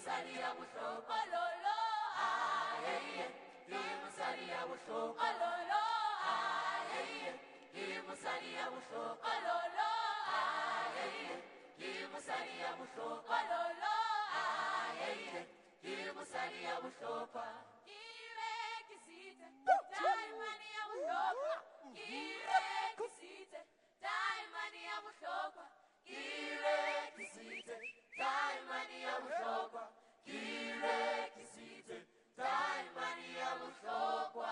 Musalia Mushoko Lolo, Musalia Mushoko Lolo, Musalia Mushoko Lolo, Musalia Mushoko Lolo, Musalia Mushoko. Diamond ya Mushoko, Kisite, Diamond ya Mushoko, Kisite, Diamond ya Mushoko, Kisite, Diamond ya Mushoko.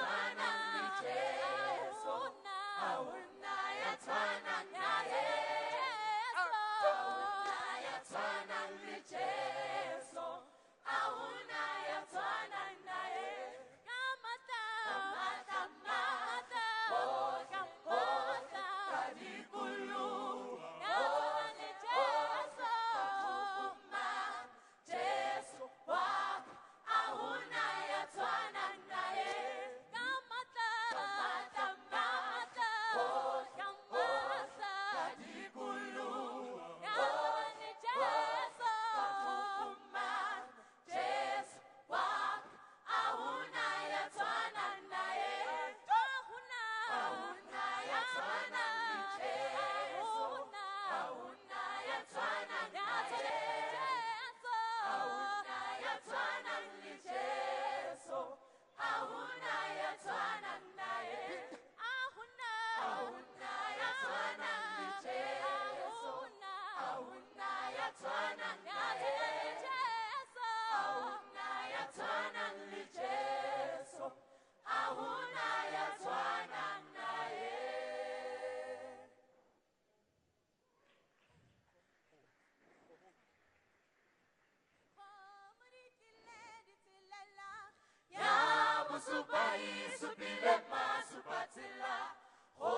Ahuna ahuna ya tshwana naye ahuna ya tshwana le Jesu ahuna ya tshwana naye ahuna ya tshwana le Jesu ahuna ya tshwana naye. Ya musupai supile masupatila ho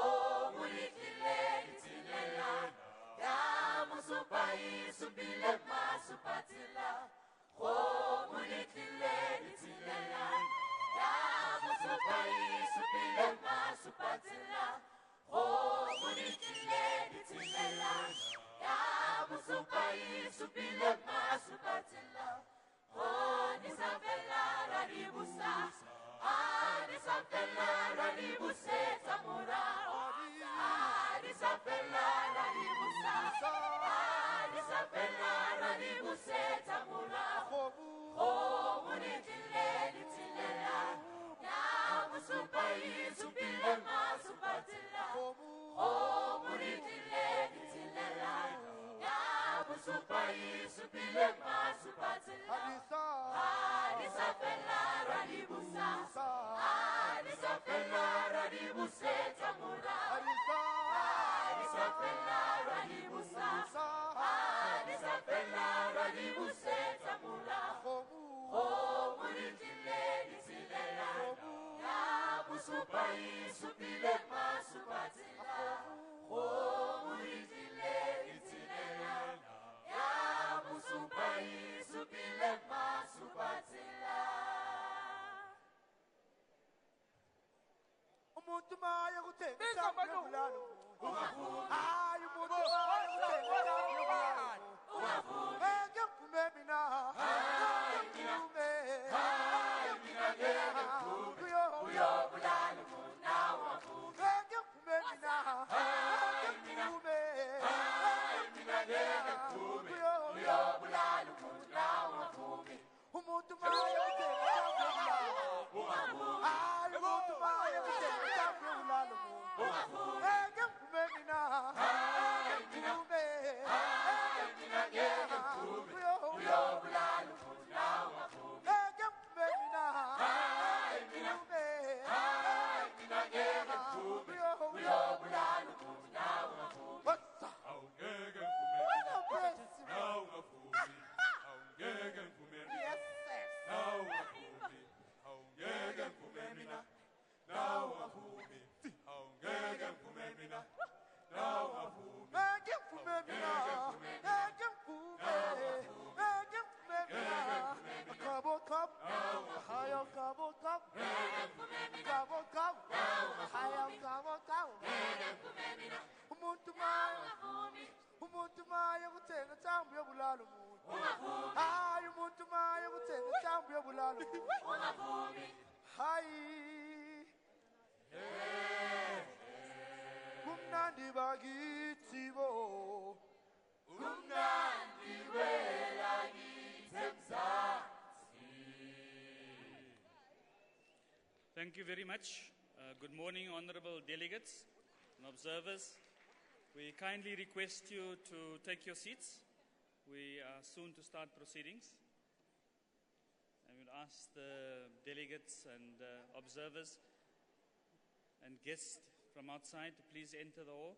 mulikile itilela ya musupai supile masupatila ho mulikile itilela ya musupai supile masupatila ho mulikile itilela ya musupai supile masupatila oh nisafela radibusa nisafela radibuse tamura nisafela radibusa nisafela radibuse tamura oh munitile nitilela ya musupai supile masupatila oh munitile nitilela ya musupai supile masupatila nisafela radibusa nisafela radibuse tamura nisafela radibusa nisafela radibuse tamura oh munitile nitilela ya musupai supile masupatila oh munitile nitilela ya musupai supile masupatila umuntu maya kuthenga bulalo hayi umuntu maya kuthenga bulalo ngeke kuphume mina ngikume ngeke kuyo bulalo nawo ngeke kuphume mina ngikume ngeke kuyo bulalo nawo umuntu maya kuthenga bulalo hayi umuntu maya kuthenga bulalo ngeke kuphume mina ngikume ngeke kuyo bulalo nawo ngeke kuphume mina ngikume ngeke kuyo bulalo nawo what's awungeke kuphume nawo awungeke kuphume yes nawo awungeke kuphume mina nawo awungeke kuphume mina nawo ngeke kuphume mina ngeke kuphume ngeke kuphume mina kabo kabo hayo kabo kabo kabo kabo hayo kabo kabo umuntu maya kuthenga thambo yobulalo umuntu hayi umuntu maya kuthenga thambo yobulalo hayi kumnandi bakithi bo kumnandi welakithi emzansi. Thank you very much. Good morning, honorable delegates and observers. We kindly request you to take your seats. We are soon to start proceedings. I will ask the delegates and observers and guests from outside to please enter the hall.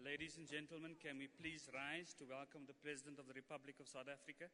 Ladies and gentlemen, can we please rise to welcome the President of the Republic of South Africa?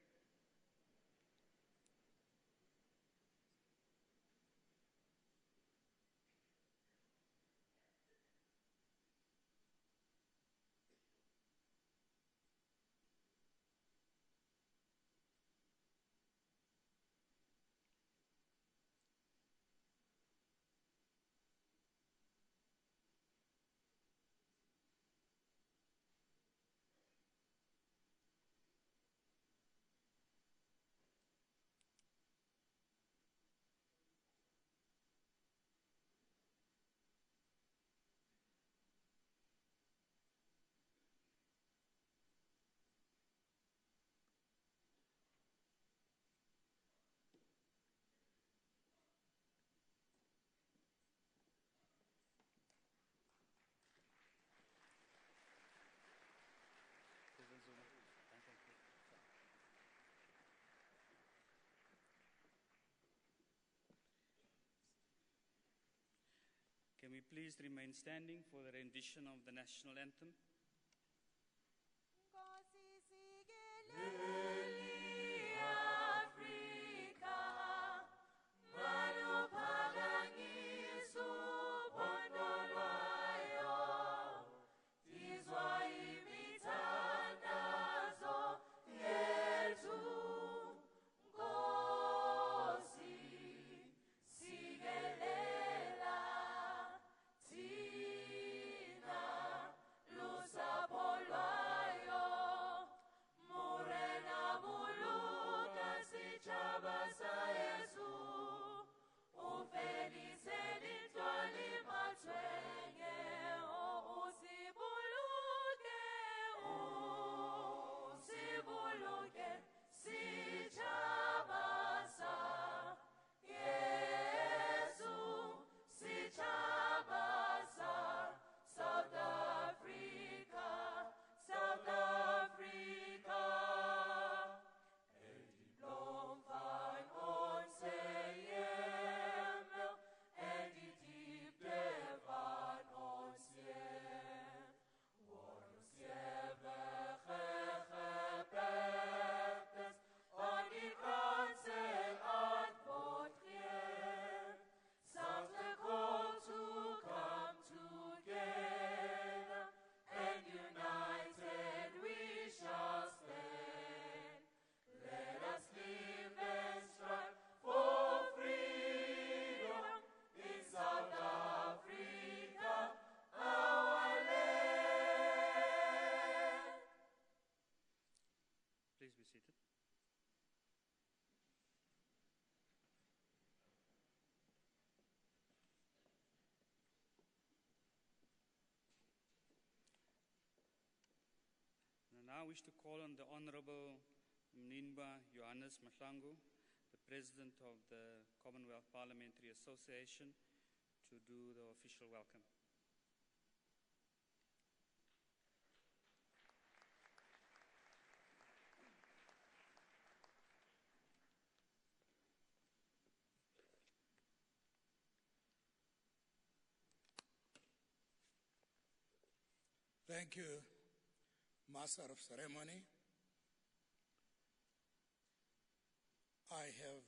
President Zuma. Thank you. Can we please remain standing for the rendition of the national anthem? Please be seated. I now wish to call on the Honorable Mninba Johannes Mahlangu, the President of the Commonwealth Parliamentary Association, to do the official welcome. Thank you, Master of Ceremony. I have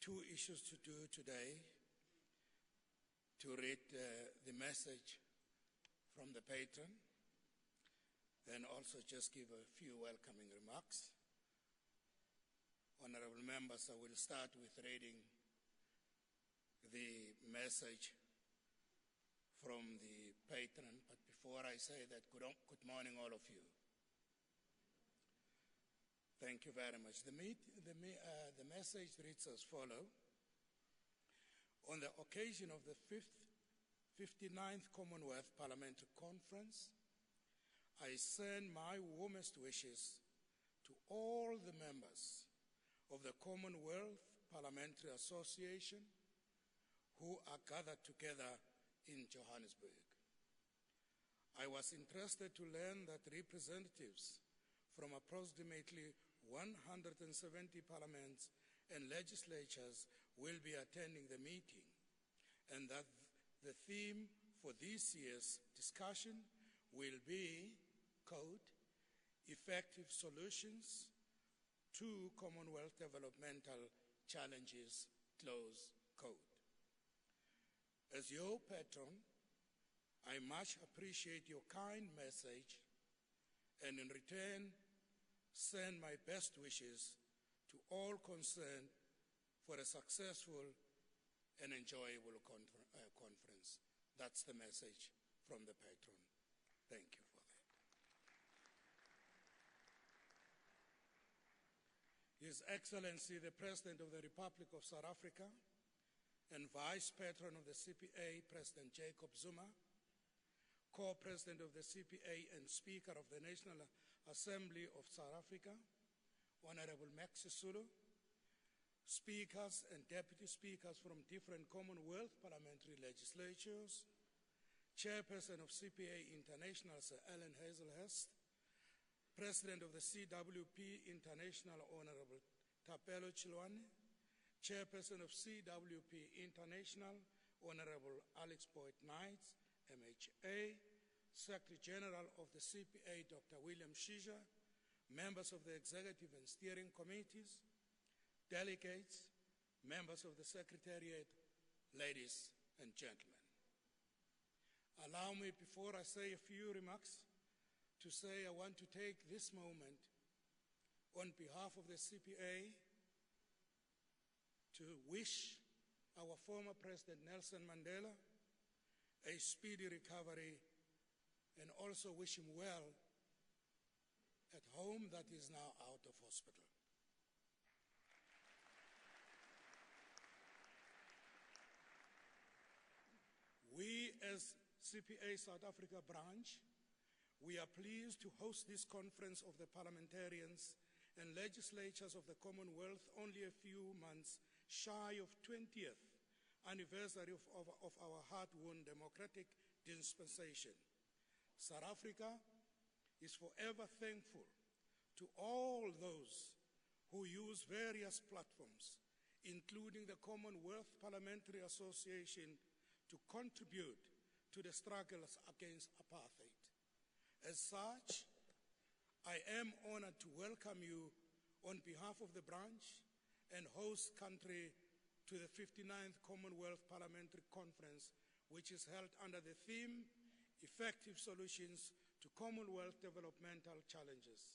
two issues to do today: to read the message from the patron, then also just give a few welcoming remarks. Honorable members, I will start with reading the message from the patron, but before I say that, good morning all of you. Thank you very much. The message reads as follows. On the occasion of the 59th Commonwealth Parliamentary Conference, I send my warmest wishes to all the members of the Commonwealth Parliamentary Association who are gathered together in Johannesburg. I was interested to learn that representatives from approximately 170 parliaments and legislatures will be attending the meeting, and that the theme for this year's discussion will be, quote, effective solutions to Commonwealth developmental challenges, close quote. As your patron, I much appreciate your kind message, and in return, send my best wishes to all concerned for a successful and enjoyable conference. That's the message from the patron. Thank you for that. His Excellency, the President of the Republic of South Africa and Vice Patron of the CPA, President Jacob Zuma, Co-President of the CPA and Speaker of the National Assembly of South Africa, Honorable Max Sisulu, speakers and deputy speakers from different Commonwealth parliamentary legislatures, Chairperson of CPA International, Sir Alan Hazelhurst, President of the CWP International, Honorable Tapelo Chilwane, Chairperson of CWP International, Honorable Alex Boyd Knights, MHA, Secretary General of the CPA, Dr. William Shija, members of the Executive and Steering Committees, delegates, members of the Secretariat, ladies and gentlemen. Allow me, before I say a few remarks, to say I want to take this moment on behalf of the CPA to wish our former President Nelson Mandela a speedy recovery and also wish him well at home that is now out of hospital. We as CPA South Africa branch, we are pleased to host this conference of the parliamentarians and legislatures of the Commonwealth only a few months shy of 20th anniversary of our hard-won democratic dispensation. South Africa is forever thankful to all those who use various platforms, including the Commonwealth Parliamentary Association, to contribute to the struggles against apartheid. As such, I am honored to welcome you on behalf of the branch and host country to the 59th Commonwealth Parliamentary Conference, which is held under the theme, Effective Solutions to Commonwealth Developmental Challenges.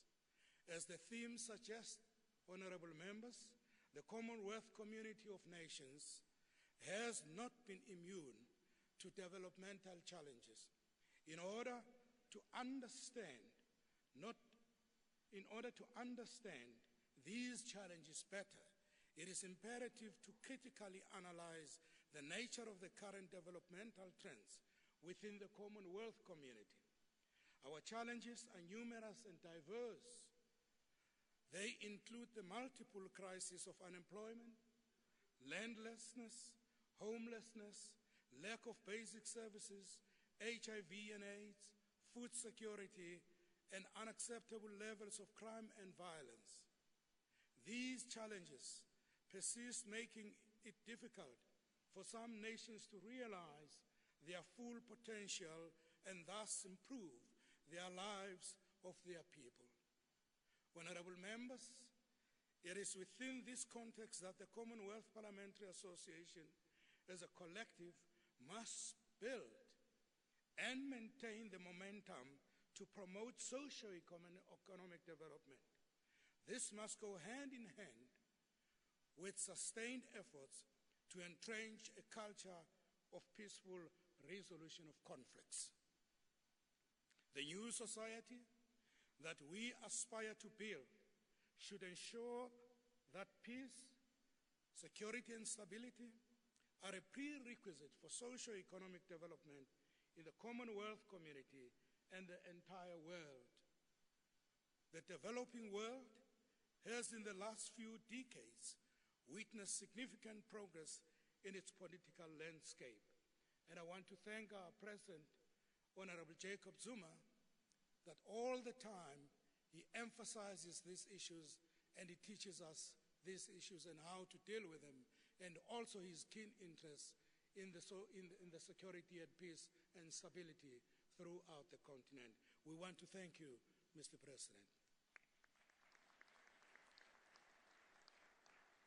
As the theme suggests, honorable members, the Commonwealth community of nations has not been immune to developmental challenges. In order to understand these challenges better, it is imperative to critically analyze the nature of the current developmental trends within the Commonwealth community. Our challenges are numerous and diverse. They include the multiple crises of unemployment, landlessness, homelessness, lack of basic services, HIV and AIDS, food security, and unacceptable levels of crime and violence. These challenges persist, making it difficult for some nations to realize their full potential and thus improve their lives of their people. Honorable members, it is within this context that the Commonwealth Parliamentary Association as a collective must build and maintain the momentum to promote socio-economic development. This must go hand in hand with sustained efforts to entrench a culture of peaceful resolution of conflicts. The new society that we aspire to build should ensure that peace, security, and stability are a prerequisite for socio-economic development in the Commonwealth community and the entire world. The developing world has in the last few decades witnessed significant progress in its political landscape. And I want to thank our President, Honorable Jacob Zuma, that all the time he emphasizes these issues and he teaches us these issues and how to deal with them, and also his keen interest in the security and peace and stability throughout the continent. We want to thank you, Mr. President.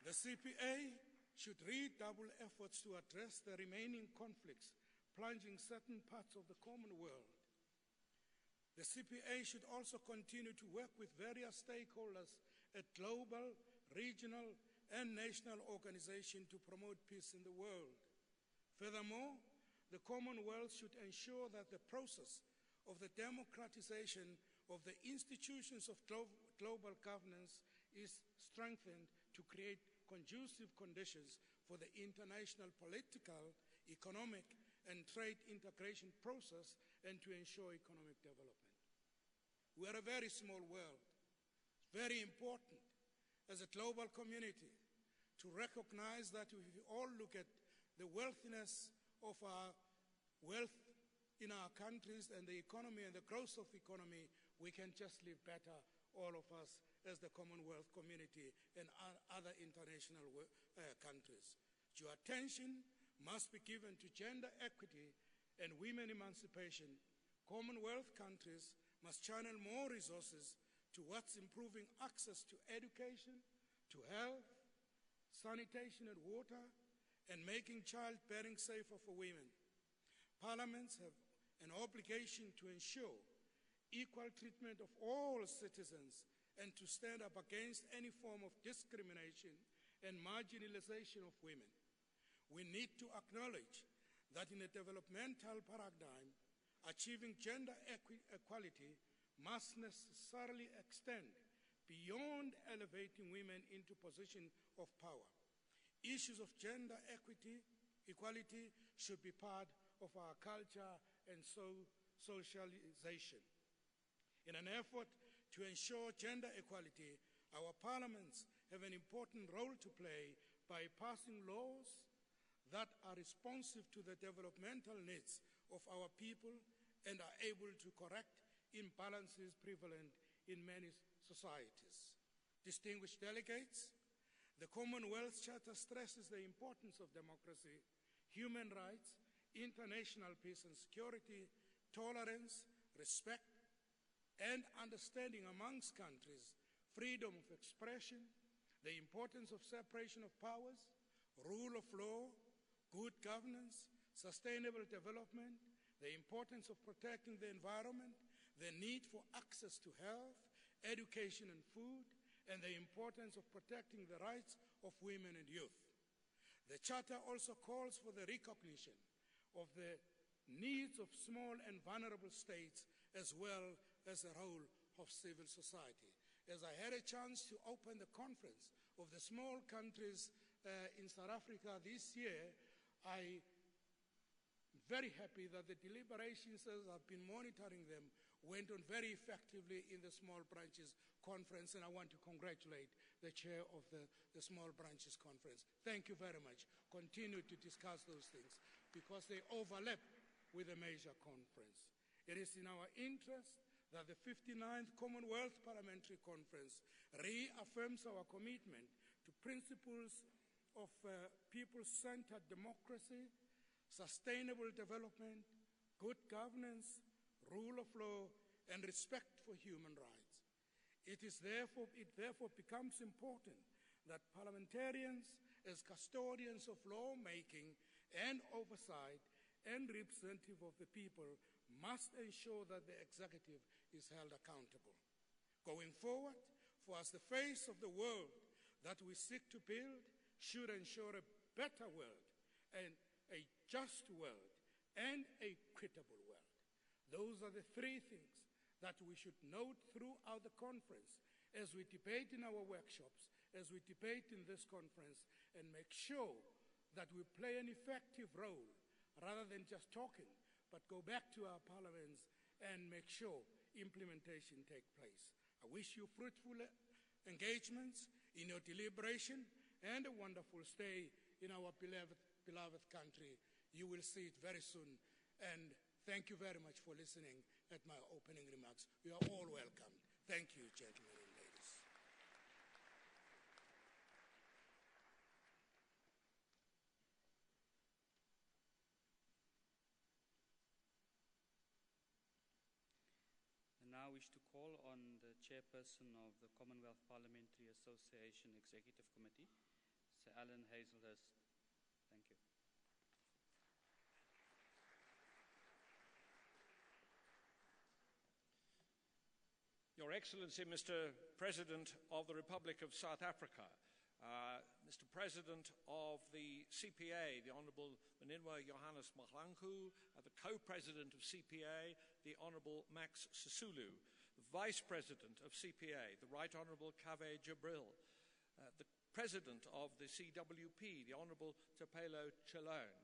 The CPA should redouble efforts to address the remaining conflicts plunging certain parts of the Commonwealth. The CPA should also continue to work with various stakeholders at global, regional, and national organizations to promote peace in the world. Furthermore, the Commonwealth should ensure that the process of the democratization of the institutions of global governance is strengthened to create conducive conditions for the international political, economic, and trade integration process and to ensure economic development. We are a very small world. It's very important as a global community to recognize that if we all look at the wealthiness of our wealth in our countries and the economy and the growth of the economy, we can just live better, all of us, as the Commonwealth community and other international countries. Due attention must be given to gender equity and women emancipation. Commonwealth countries must channel more resources towards improving access to education, to health, sanitation and water, and making childbearing safer for women. Parliaments have an obligation to ensure equal treatment of all citizens and to stand up against any form of discrimination and marginalization of women. We need to acknowledge that in a developmental paradigm, achieving gender equality must necessarily extend beyond elevating women into positions of power. Issues of gender equality should be part of our culture and socialization. In an effort to ensure gender equality, our parliaments have an important role to play by passing laws that are responsive to the developmental needs of our people and are able to correct imbalances prevalent in many societies. Distinguished delegates, the Commonwealth Charter stresses the importance of democracy, human rights, international peace and security, tolerance, respect, and understanding amongst countries, freedom of expression, the importance of separation of powers, rule of law, good governance, sustainable development, the importance of protecting the environment, the need for access to health, education and food, and the importance of protecting the rights of women and youth. The Charter also calls for the recognition of the needs of small and vulnerable states as well as the role of civil society. As I had a chance to open the conference of the small countries in South Africa this year, I'm very happy that the deliberations, as I've been monitoring them, went on very effectively in the Small Branches Conference, and I want to congratulate the chair of the Small Branches Conference. Thank you very much. Continue to discuss those things because they overlap with the major conference. It is in our interest that the 59th Commonwealth Parliamentary Conference reaffirms our commitment to principles of people-centered democracy, sustainable development, good governance, rule of law, and respect for human rights. It therefore becomes important that parliamentarians, as custodians of lawmaking and oversight and representative of the people, must ensure that the executive is held accountable. Going forward, for us, the face of the world that we seek to build should ensure a better world and a just world and a equitable world. Those are the three things that we should note throughout the conference as we debate in our workshops, as we debate in this conference, and make sure that we play an effective role rather than just talking, but go back to our parliaments and make sure implementation take place. I wish you fruitful engagements in your deliberation and a wonderful stay in our beloved country. You will see it very soon. And thank you very much for listening at my opening remarks. You are all welcome. Thank you, gentlemen and ladies. wish to call on the chairperson of the Commonwealth Parliamentary Association Executive Committee, Sir Alan Hazelhurst. Thank you. Your Excellency, Mr. President of the Republic of South Africa, Mr. President of the CPA, the Honourable Meninwa Johannes Mahlangu, the Co-President of CPA, the Honourable Max Sisulu, the Vice President of CPA, the Right Honourable Kave Jibril, the President of the CWP, the Honourable Tapelo Chalone,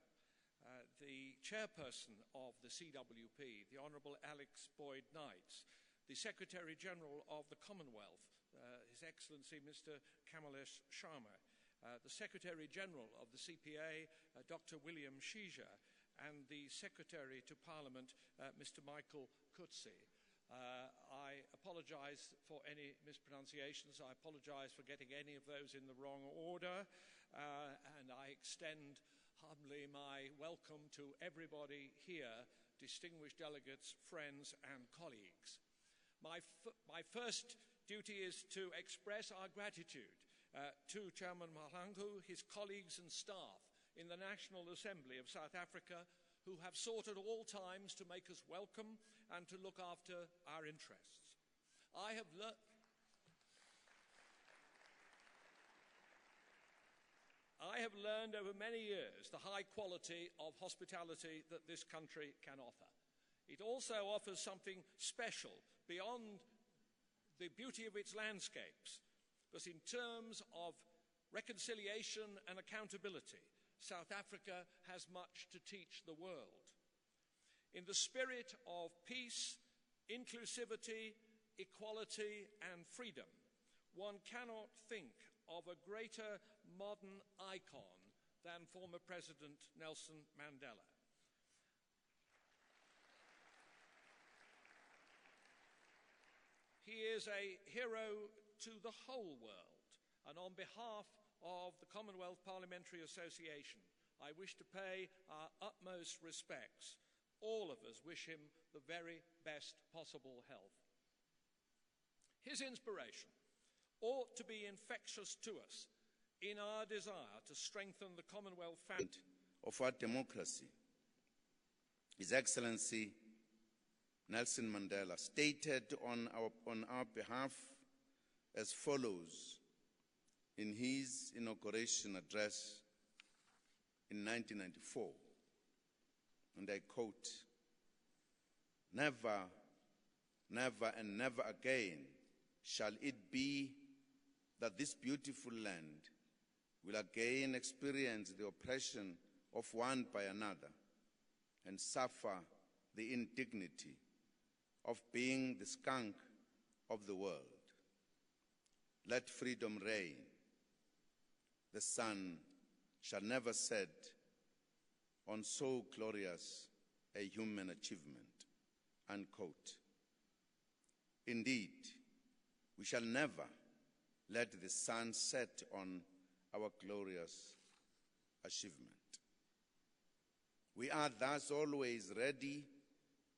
the Chairperson of the CWP, the Honourable Alex Boyd Knights, the Secretary General of the Commonwealth, His Excellency Mr. Kamalesh Sharma, the Secretary General of the CPA, Dr. William Shija, and the Secretary to Parliament, Mr. Michael Kutsi. I apologize for any mispronunciations. I apologize for getting any of those in the wrong order. And I extend humbly my welcome to everybody here, distinguished delegates, friends, and colleagues. My first duty is to express our gratitude to Chairman Mahlangu, his colleagues and staff in the National Assembly of South Africa, who have sought at all times to make us welcome and to look after our interests. I have learned over many years the high quality of hospitality that this country can offer. It also offers something special beyond the beauty of its landscapes, but in terms of reconciliation and accountability, South Africa has much to teach the world. In the spirit of peace, inclusivity, equality, and freedom, one cannot think of a greater modern icon than former President Nelson Mandela. He is a hero to the whole world, and on behalf of the Commonwealth Parliamentary Association, I wish to pay our utmost respects. All of us wish him the very best possible health. His inspiration ought to be infectious to us in our desire to strengthen the Commonwealth family of our democracy. His Excellency Nelson Mandela stated on our behalf as follows in his inauguration address in 1994, and I quote, "Never, never and never again shall it be that this beautiful land will again experience the oppression of one by another and suffer the indignity of being the skunk of the world. Let freedom reign. The sun shall never set on so glorious a human achievement," unquote. Indeed, we shall never let the sun set on our glorious achievement. We are thus always ready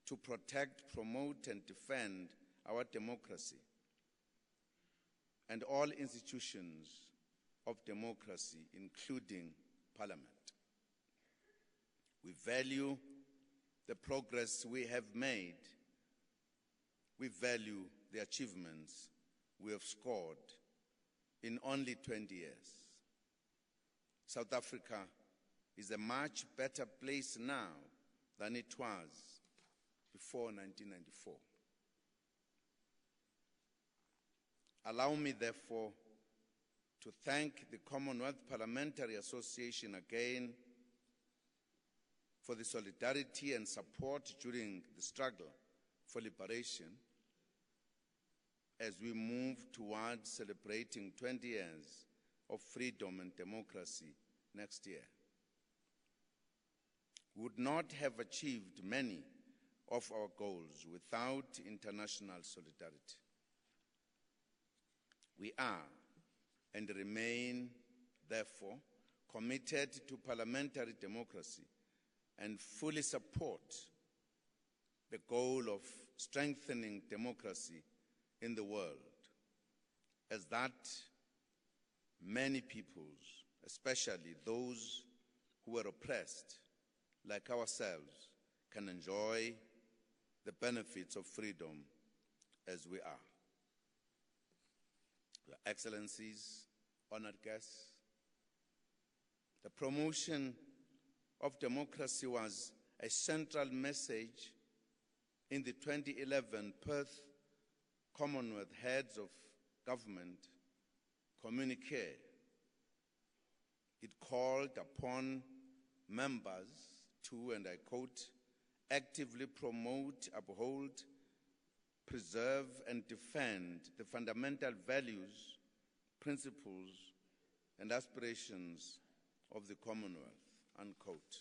to protect, promote, and defend our democracy and all institutions of democracy, including Parliament. We value the progress we have made. We value the achievements we have scored in only 20 years. South Africa is a much better place now than it was before 1994. Allow me, therefore, to thank the Commonwealth Parliamentary Association again for the solidarity and support during the struggle for liberation as we move towards celebrating 20 years of freedom and democracy next year. We would not have achieved many of our goals without international solidarity. We are and remain, therefore, committed to parliamentary democracy and fully support the goal of strengthening democracy in the world, as that many peoples, especially those who were oppressed, like ourselves, can enjoy the benefits of freedom as we are. Your Excellencies, honored guests, the promotion of democracy was a central message in the 2011 Perth Commonwealth Heads of Government communique. It called upon members to, and I quote, actively promote, uphold, preserve, and defend the fundamental values, principles, and aspirations of the Commonwealth, unquote.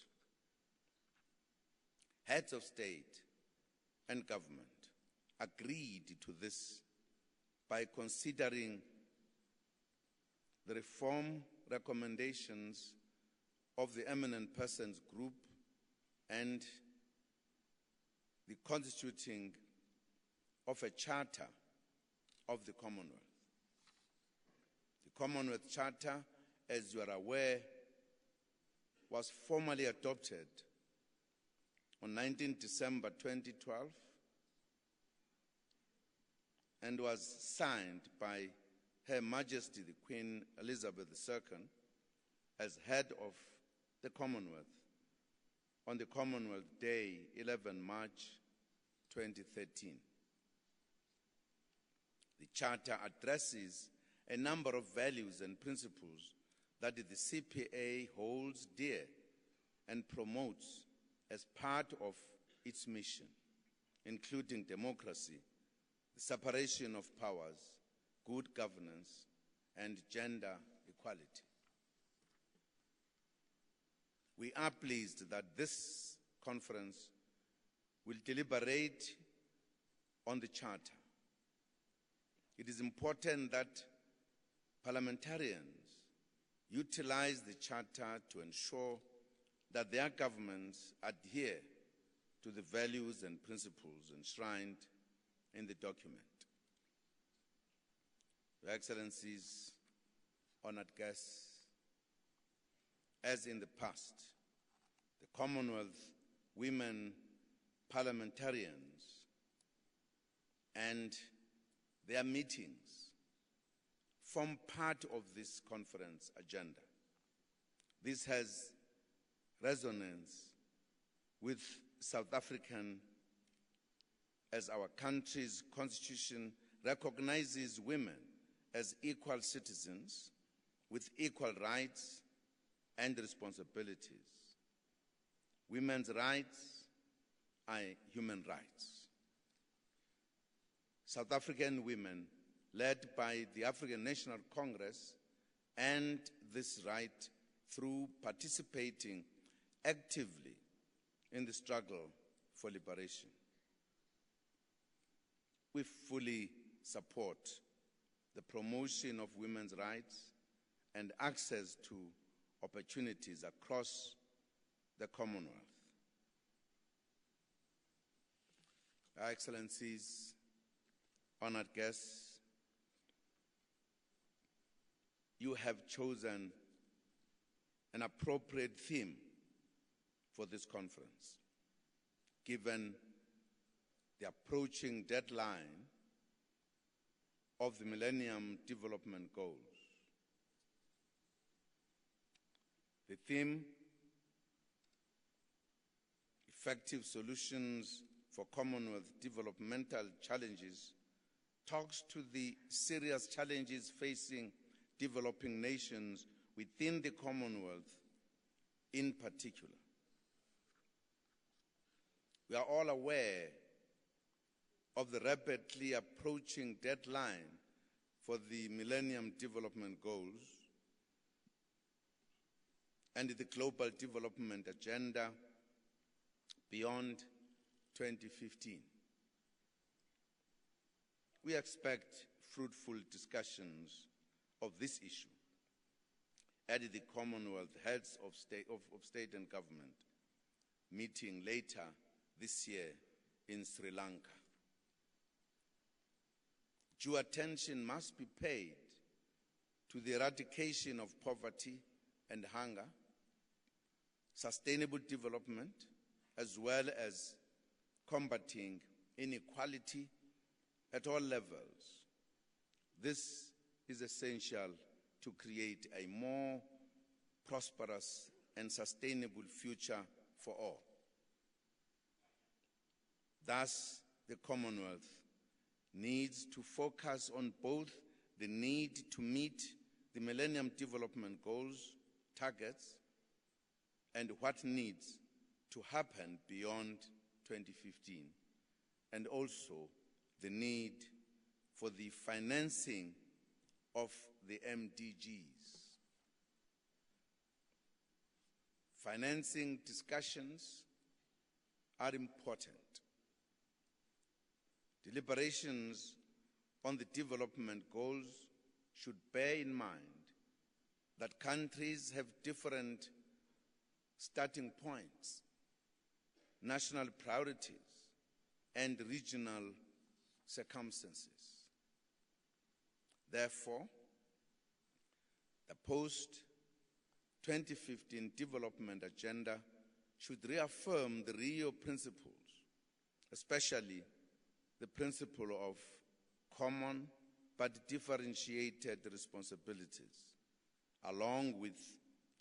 Heads of state and government agreed to this by considering the reform recommendations of the Eminent Persons Group and the constituting of a charter of the Commonwealth. The Commonwealth Charter, as you are aware, was formally adopted on 19 December 2012 and was signed by Her Majesty the Queen Elizabeth II as head of the Commonwealth on the Commonwealth Day, 11 March 2013. The Charter addresses a number of values and principles that the CPA holds dear and promotes as part of its mission, including democracy, the separation of powers, good governance, and gender equality. We are pleased that this conference will deliberate on the Charter. It is important that parliamentarians utilize the Charter to ensure that their governments adhere to the values and principles enshrined in the document. Your Excellencies, honored guests, as in the past, the Commonwealth women parliamentarians and their meetings form part of this conference agenda. This has resonance with South African, as our country's constitution recognizes women as equal citizens with equal rights and responsibilities. Women's rights are human rights. South African women, led by the African National Congress, earned this right through participating actively in the struggle for liberation. We fully support the promotion of women's rights and access to opportunities across the Commonwealth. Your Excellencies, honored guests, you have chosen an appropriate theme for this conference, given the approaching deadline of the Millennium Development Goals. The theme, Effective Solutions for Commonwealth Developmental Challenges, talks to the serious challenges facing developing nations within the Commonwealth in particular. We are all aware of the rapidly approaching deadline for the Millennium Development Goals and the Global Development Agenda beyond 2015. We expect fruitful discussions of this issue at the Commonwealth Heads of State and Government meeting later this year in Sri Lanka. Due attention must be paid to the eradication of poverty and hunger, sustainable development, as well as combating inequality at all levels. This is essential to create a more prosperous and sustainable future for all. Thus, the Commonwealth needs to focus on both the need to meet the Millennium Development Goals targets and what needs to happen beyond 2015, and also the need for the financing of the MDGs. Financing discussions are important. Deliberations on the development goals should bear in mind that countries have different starting points, national priorities, and regional circumstances. Therefore, the post-2015 development agenda should reaffirm the Rio principles, especially the principle of common but differentiated responsibilities, along with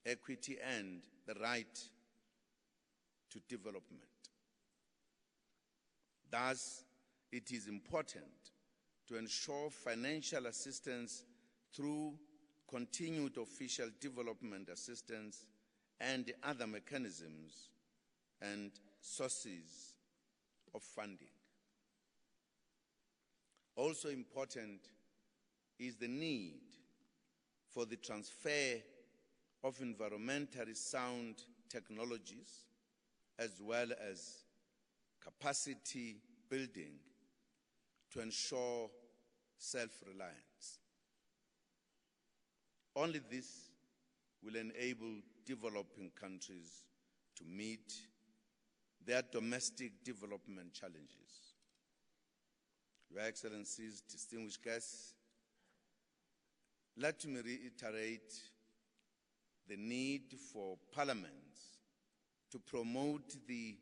equity and the right to development. Thus, it is important to ensure financial assistance through continued official development assistance and other mechanisms and sources of funding. Also important is the need for the transfer of environmentally sound technologies as well as capacity building to ensure self-reliance. Only this will enable developing countries to meet their domestic development challenges. Your Excellencies, distinguished guests, let me reiterate the need for parliaments to promote the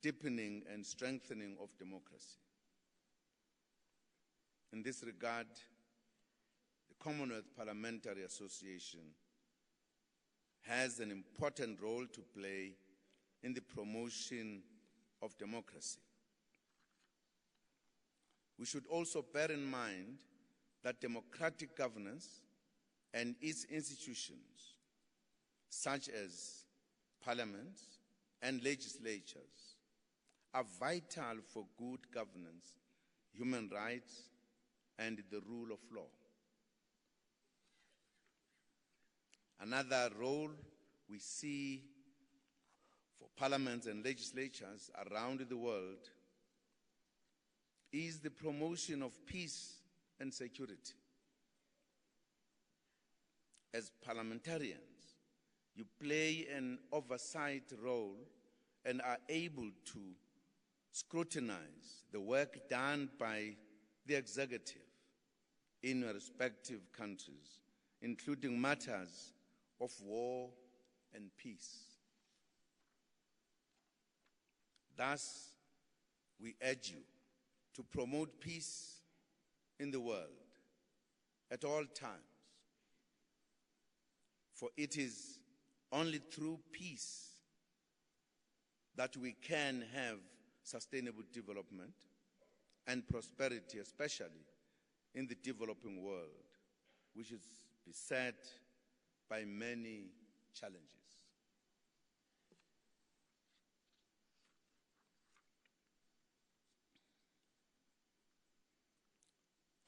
deepening and strengthening of democracy. In this regard, the Commonwealth Parliamentary Association has an important role to play in the promotion of democracy. We should also bear in mind that democratic governance and its institutions, such as parliaments and legislatures, are vital for good governance, human rights, and the rule of law. Another role we see for parliaments and legislatures around the world is the promotion of peace and security. As parliamentarians, you play an oversight role and are able to scrutinize the work done by the executive in your respective countries, including matters of war and peace. Thus, we urge you to promote peace in the world at all times, for it is only through peace that we can have sustainable development and prosperity, especially in the developing world, which is beset by many challenges.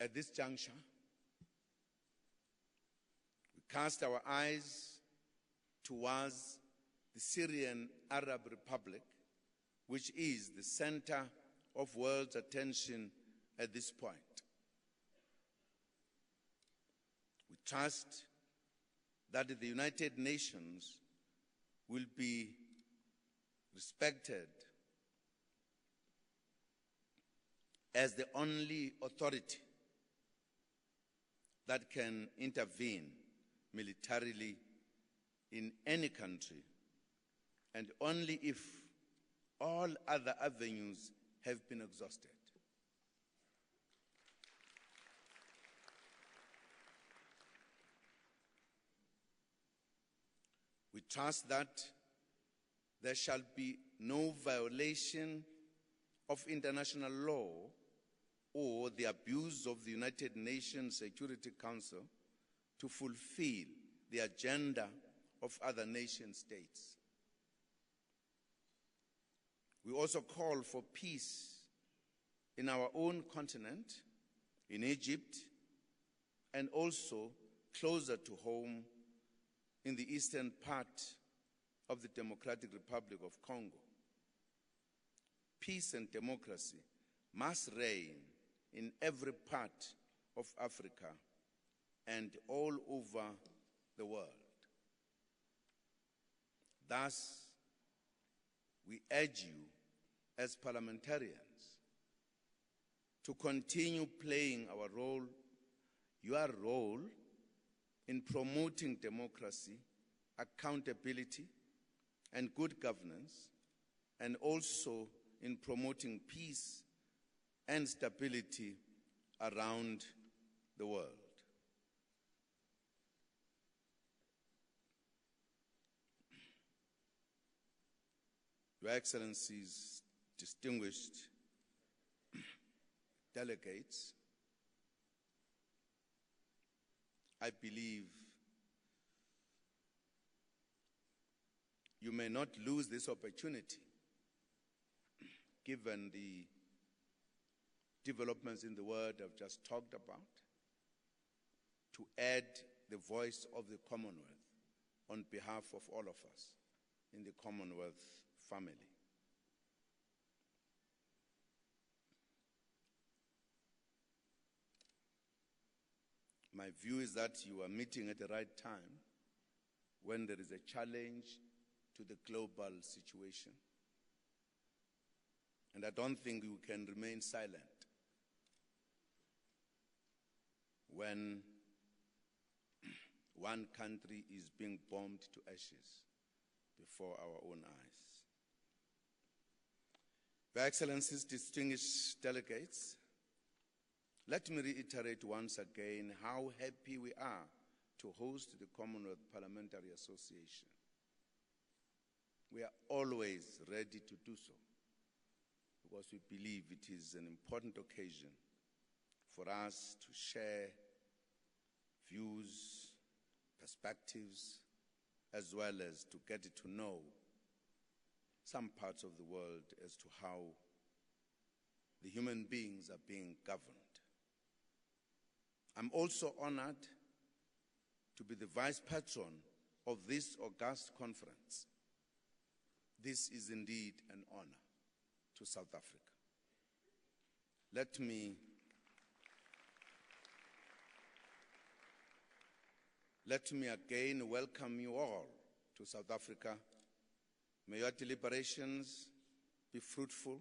At this juncture, we cast our eyes towards the Syrian Arab Republic, which is the center of world's attention at this point. We trust that the United Nations will be respected as the only authority that can intervene militarily in any country, and only if all other avenues have been exhausted. We trust that there shall be no violation of international law or the abuse of the United Nations Security Council to fulfill the agenda of other nation states. We also call for peace in our own continent, in Egypt, and also closer to home in the eastern part of the Democratic Republic of Congo. Peace and democracy must reign in every part of Africa and all over the world. Thus, we urge you as parliamentarians to continue playing our role, your role, in promoting democracy, accountability, and good governance, and also in promoting peace and stability around the world. Your Excellencies, distinguished delegates, I believe you may not lose this opportunity, given the developments in the world I've just talked about, to add the voice of the Commonwealth on behalf of all of us in the Commonwealth family. My view is that you are meeting at the right time when there is a challenge to the global situation. And I don't think you can remain silent when one country is being bombed to ashes before our own eyes. Your Excellencies, distinguished delegates, let me reiterate once again how happy we are to host the Commonwealth Parliamentary Association. We are always ready to do so because we believe it is an important occasion for us to share views, perspectives, as well as to get to know some parts of the world as to how the human beings are being governed. I'm also honored to be the vice patron of this august conference. This is indeed an honor to South Africa. Let me again welcome you all to South Africa. May your deliberations be fruitful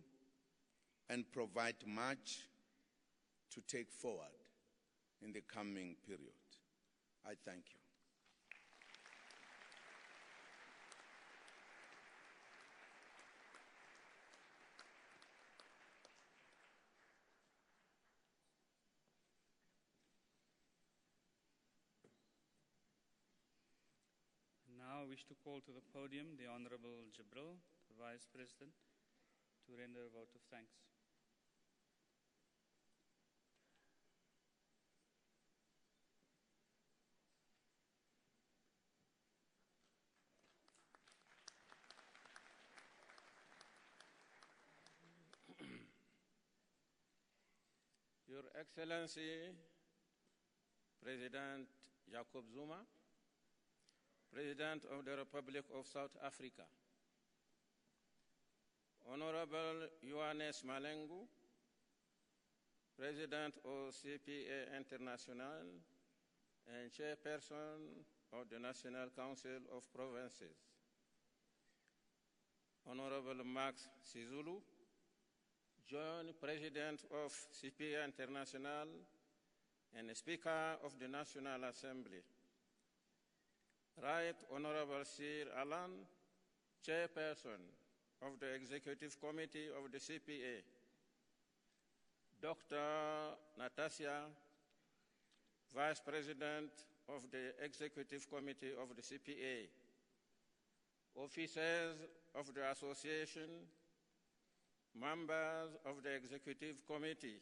and provide much to take forward in the coming period. I thank you. Now I wish to call to the podium the Honorable Jibril, the Vice President, to render a vote of thanks. Your Excellency, President Jacob Zuma, President of the Republic of South Africa, Honorable Johannes Malengu, President of CPA International and Chairperson of the National Council of Provinces, Honorable Max Sizulu, Joint President of CPA International and Speaker of the National Assembly. Right Honorable Sir Alan, Chairperson of the Executive Committee of the CPA. Dr. Natasha, Vice President of the Executive Committee of the CPA. Officers of the Association, members of the Executive Committee,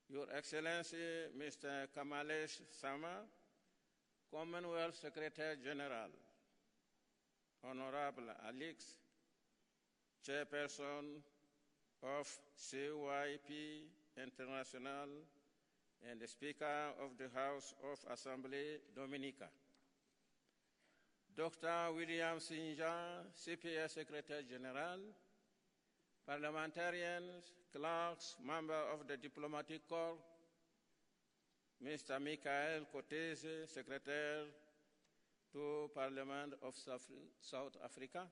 Your Excellency Mr. Kamalesh Sama, Commonwealth Secretary General, Honorable Alex, Chairperson of CYP International and the Speaker of the House of Assembly Dominica. Dr. William Sinja, CPA Secretary General, parliamentarians, clerks, members of the Diplomatic Corps, Mr. Michael Kotese, Secretary to Parliament of South Africa,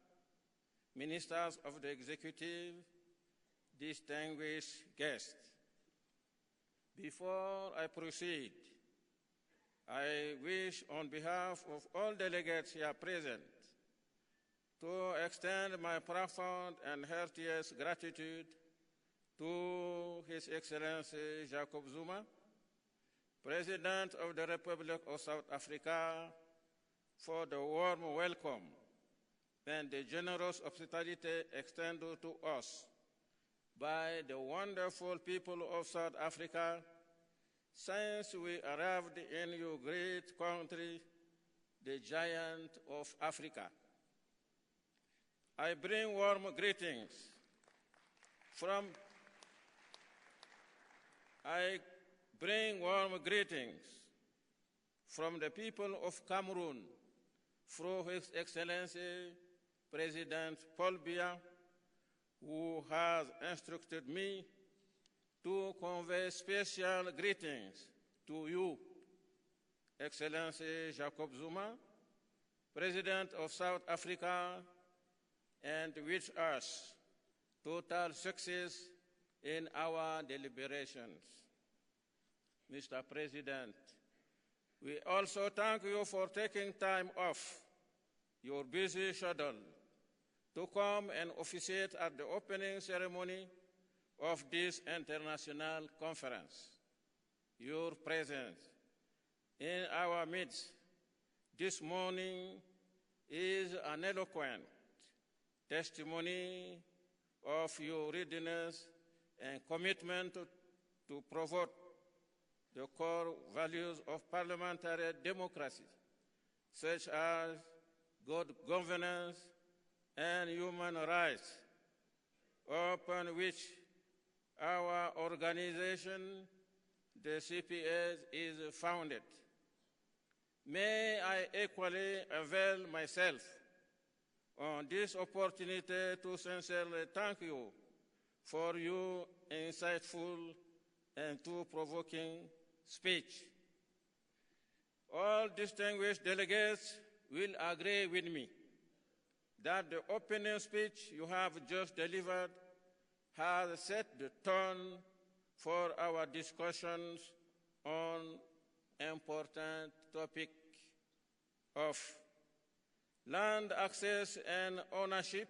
ministers of the Executive, distinguished guests. Before I proceed, I wish on behalf of all delegates here present to extend my profound and heartiest gratitude to His Excellency Jacob Zuma, President of the Republic of South Africa, for the warm welcome and the generous hospitality extended to us by the wonderful people of South Africa since we arrived in your great country, the giant of Africa. I bring warm greetings from the people of Cameroon through His Excellency President Paul Biya, who has instructed me to convey special greetings to you, Excellency Jacob Zuma, President of South Africa, and wish us total success in our deliberations. Mr. President, we also thank you for taking time off your busy schedule to come and officiate at the opening ceremony of this international conference. Your presence in our midst this morning is an eloquent testimony of your readiness and commitment to promote the core values of parliamentary democracy, such as good governance and human rights, upon which our organization, the CPA, is founded. May I equally avail myself on this opportunity to sincerely thank you for your insightful and thought-provoking speech. All distinguished delegates will agree with me that the opening speech you have just delivered has set the tone for our discussions on important topic of land access and ownership,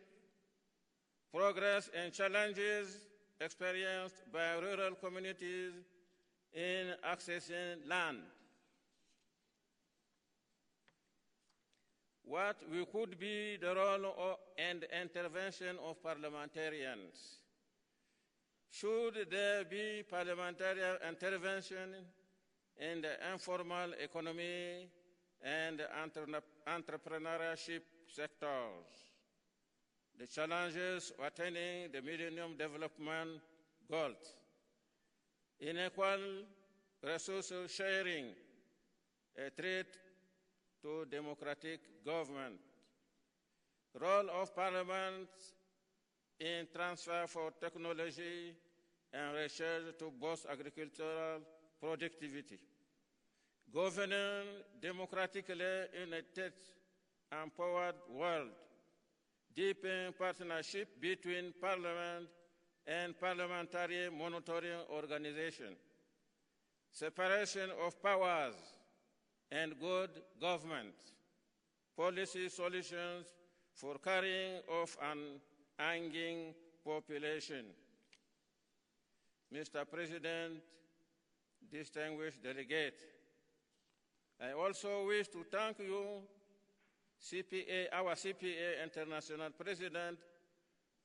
progress and challenges experienced by rural communities in accessing land. What could be the role and intervention of parliamentarians? Should there be parliamentary intervention in the informal economy and entrepreneurship sectors? The challenges attaining the Millennium Development Goals, unequal resource sharing, a threat to democratic government, role of parliaments in transfer for technology and research to boost agricultural productivity, governing democratically in a empowered world, deepen partnership between parliament and parliamentary monitoring organization, separation of powers and good government, policy solutions for carrying of an aging population. Mr. President, distinguished delegate, I also wish to thank you, our CPA International President,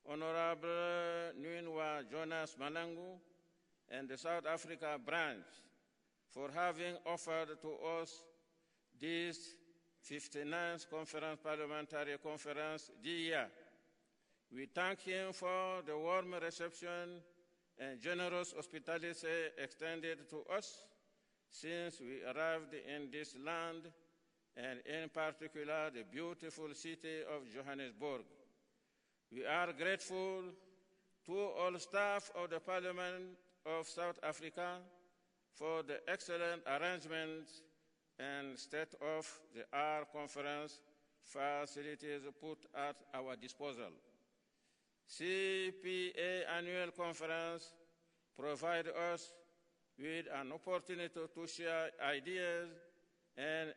Honorable Nuinwa Jonas Malangu, and the South Africa branch for having offered to us this 59th Parliamentary Conference this year. We thank him for the warm reception and generous hospitality extended to us since we arrived in this land, and in particular the beautiful city of Johannesburg. We are grateful to all staff of the Parliament of South Africa for the excellent arrangements and state-of-the-art conference facilities put at our disposal. CPA Annual Conference provides us with an opportunity to share ideas and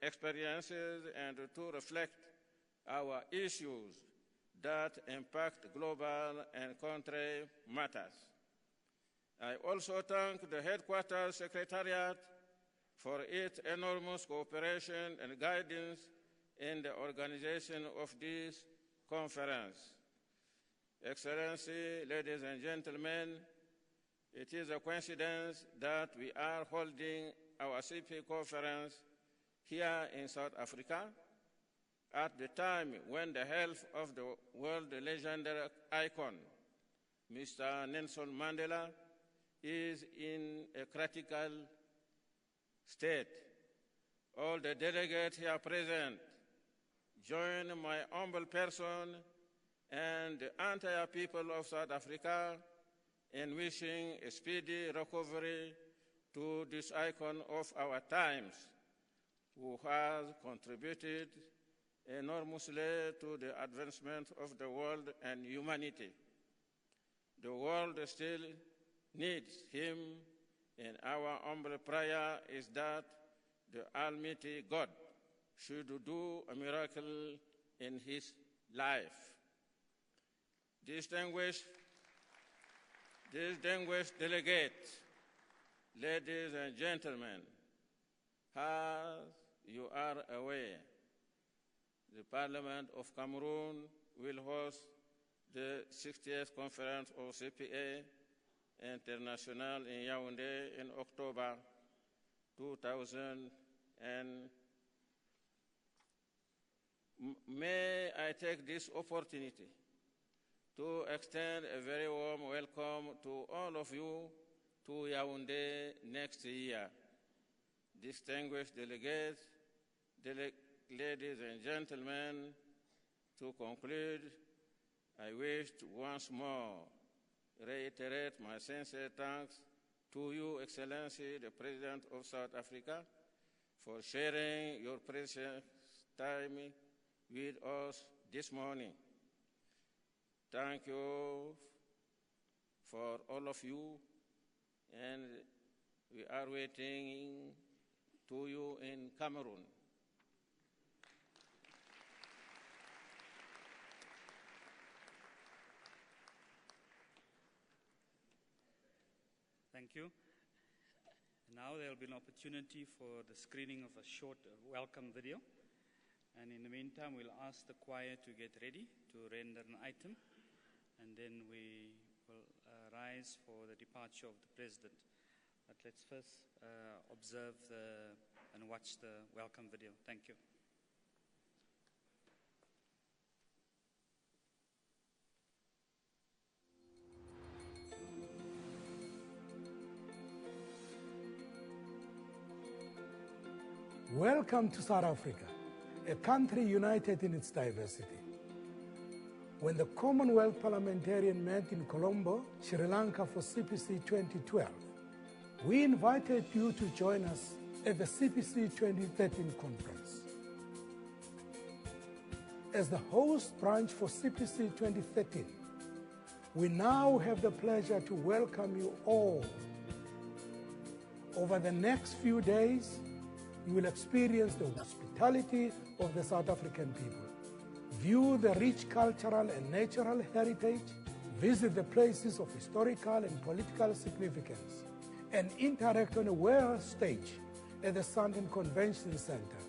experiences and to reflect our issues that impact global and country matters. I also thank the Headquarters Secretariat for its enormous cooperation and guidance in the organization of this conference. Excellency, ladies and gentlemen, it is a coincidence that we are holding our CP conference here in South Africa at the time when the health of the world legendary icon, Mr. Nelson Mandela, is in a critical state. All the delegates here present join my humble person and the entire people of South Africa in wishing a speedy recovery to this icon of our times, who has contributed enormously to the advancement of the world and humanity. The world still needs him, and our humble prayer is that the Almighty God should do a miracle in his life. Distinguished delegates, ladies and gentlemen, as you are aware, the Parliament of Cameroon will host the 60th Conference of CPA International in Yaoundé in October 2000. May I take this opportunity to extend a very warm welcome to all of you to Yaoundé next year. Distinguished delegates, ladies and gentlemen, to conclude, I wish to once more reiterate my sincere thanks to you, Excellency, the President of South Africa, for sharing your precious time with us this morning. Thank you for all of you, and we are waiting to you in Cameroon. Thank you. Now there will be an opportunity for the screening of a short welcome video. And in the meantime, we'll ask the choir to get ready to render an item. And then we will rise for the departure of the President. But let's first observe and watch the welcome video. Thank you. Welcome to South Africa, a country united in its diversity. When the Commonwealth parliamentarians met in Colombo, Sri Lanka for CPC 2012, we invited you to join us at the CPC 2013 conference. As the host branch for CPC 2013, we now have the pleasure to welcome you all. Over the next few days, you will experience the hospitality of the South African people. View the rich cultural and natural heritage, visit the places of historical and political significance, and interact on a world stage at the Sandton Convention Center,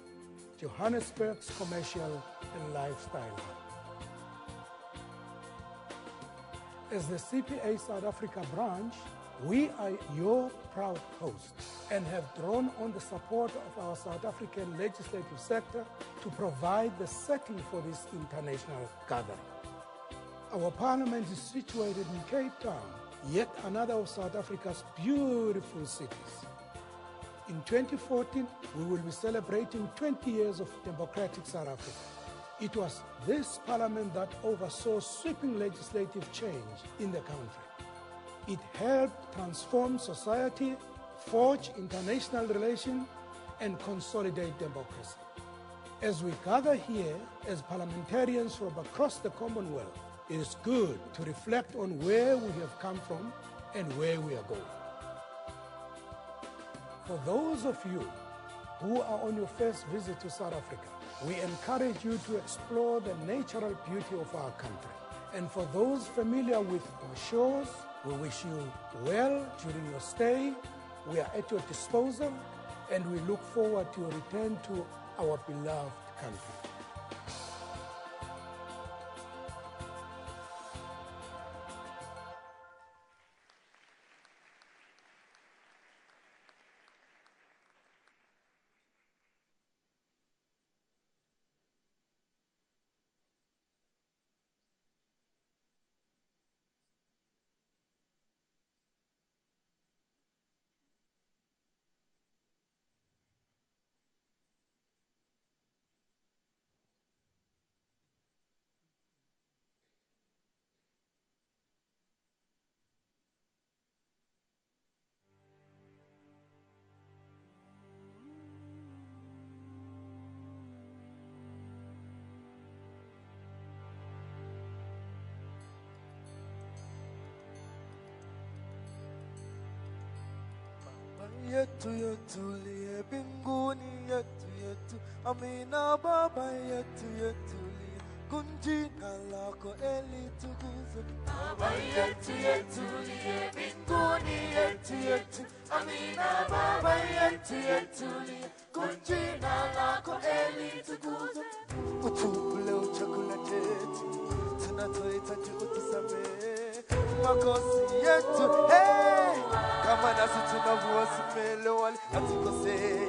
Johannesburg's commercial and lifestyle hub. As the CPA South Africa branch, we are your proud host and have drawn on the support of our South African legislative sector to provide the setting for this international gathering. Our parliament is situated in Cape Town, yet another of South Africa's beautiful cities. In 2014, we will be celebrating 20 years of democratic South Africa. It was this parliament that oversaw sweeping legislative change in the country. It helped transform society, forge international relations, and consolidate democracy. As we gather here as parliamentarians from across the Commonwealth, it is good to reflect on where we have come from and where we are going. For those of you who are on your first visit to South Africa, we encourage you to explore the natural beauty of our country. And for those familiar with our shores, we wish you well during your stay. We are at your disposal, and we look forward to your return to our beloved country. Yetu yetu liye binguni yetu yetu amina baba yetu yetu liye kunjina lako elitukuzwe baba yetu yetu liye binguni yetu yetu amina baba yetu yetu liye kunjina lako elitukuzwe utubule uchakula chetu tunatohitaji utusamehe makosi yetu hey kama nasi tunavyowasamehe wale hatukosea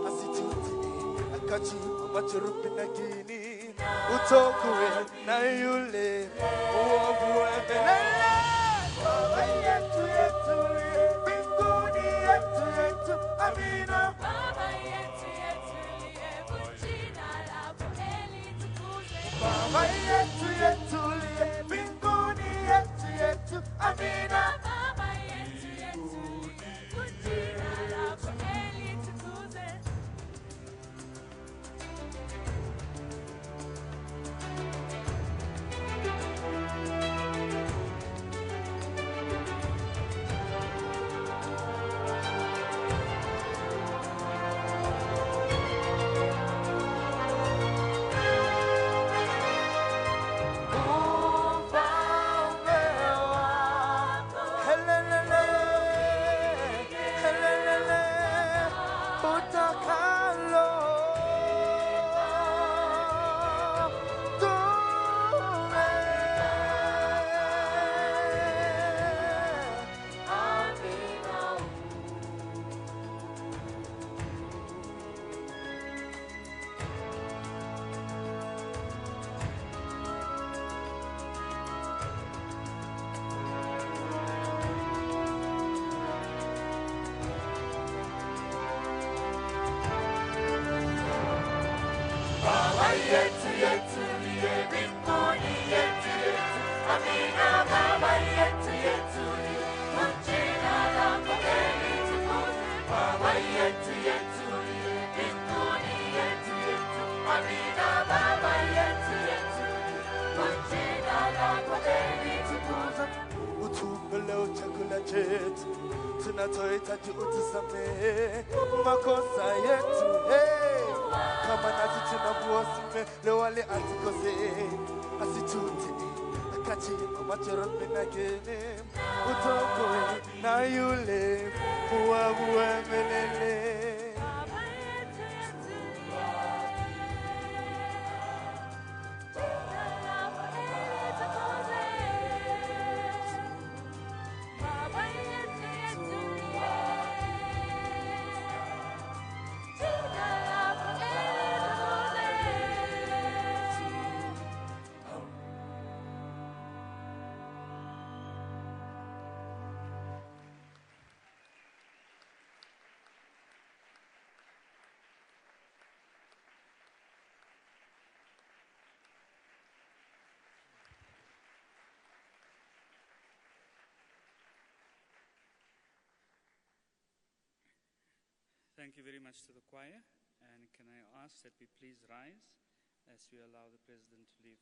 asitutie akajibu machurupi na gini utokuwe na yule uovu endelele baba yetu yetu liye mbinguni yetu yetu amina baba yetu yetu liye kunjina lako elitukuzwe baba yetu yetu liye mbinguni yetu yetu amina baba yetu yetu kunjina lako elitukuzwe yetu yetu liye mbinguni yetu yetu amina baba yetu yetu liye kunjina lako elitukuzwe baba yetu yetu liye mbinguni yetu yetu amina baba yetu yetu liye kunjina lako elitukuzwe chakula chetu tunachohitaji utusamehe makosa yetu, kama nasi tunavyowasamehe wale atukosea, asitute akachimba machoro menagene, utokoe na yule muovu milele. Thank you very much to the choir. And can I ask that we please rise as we allow the President to leave?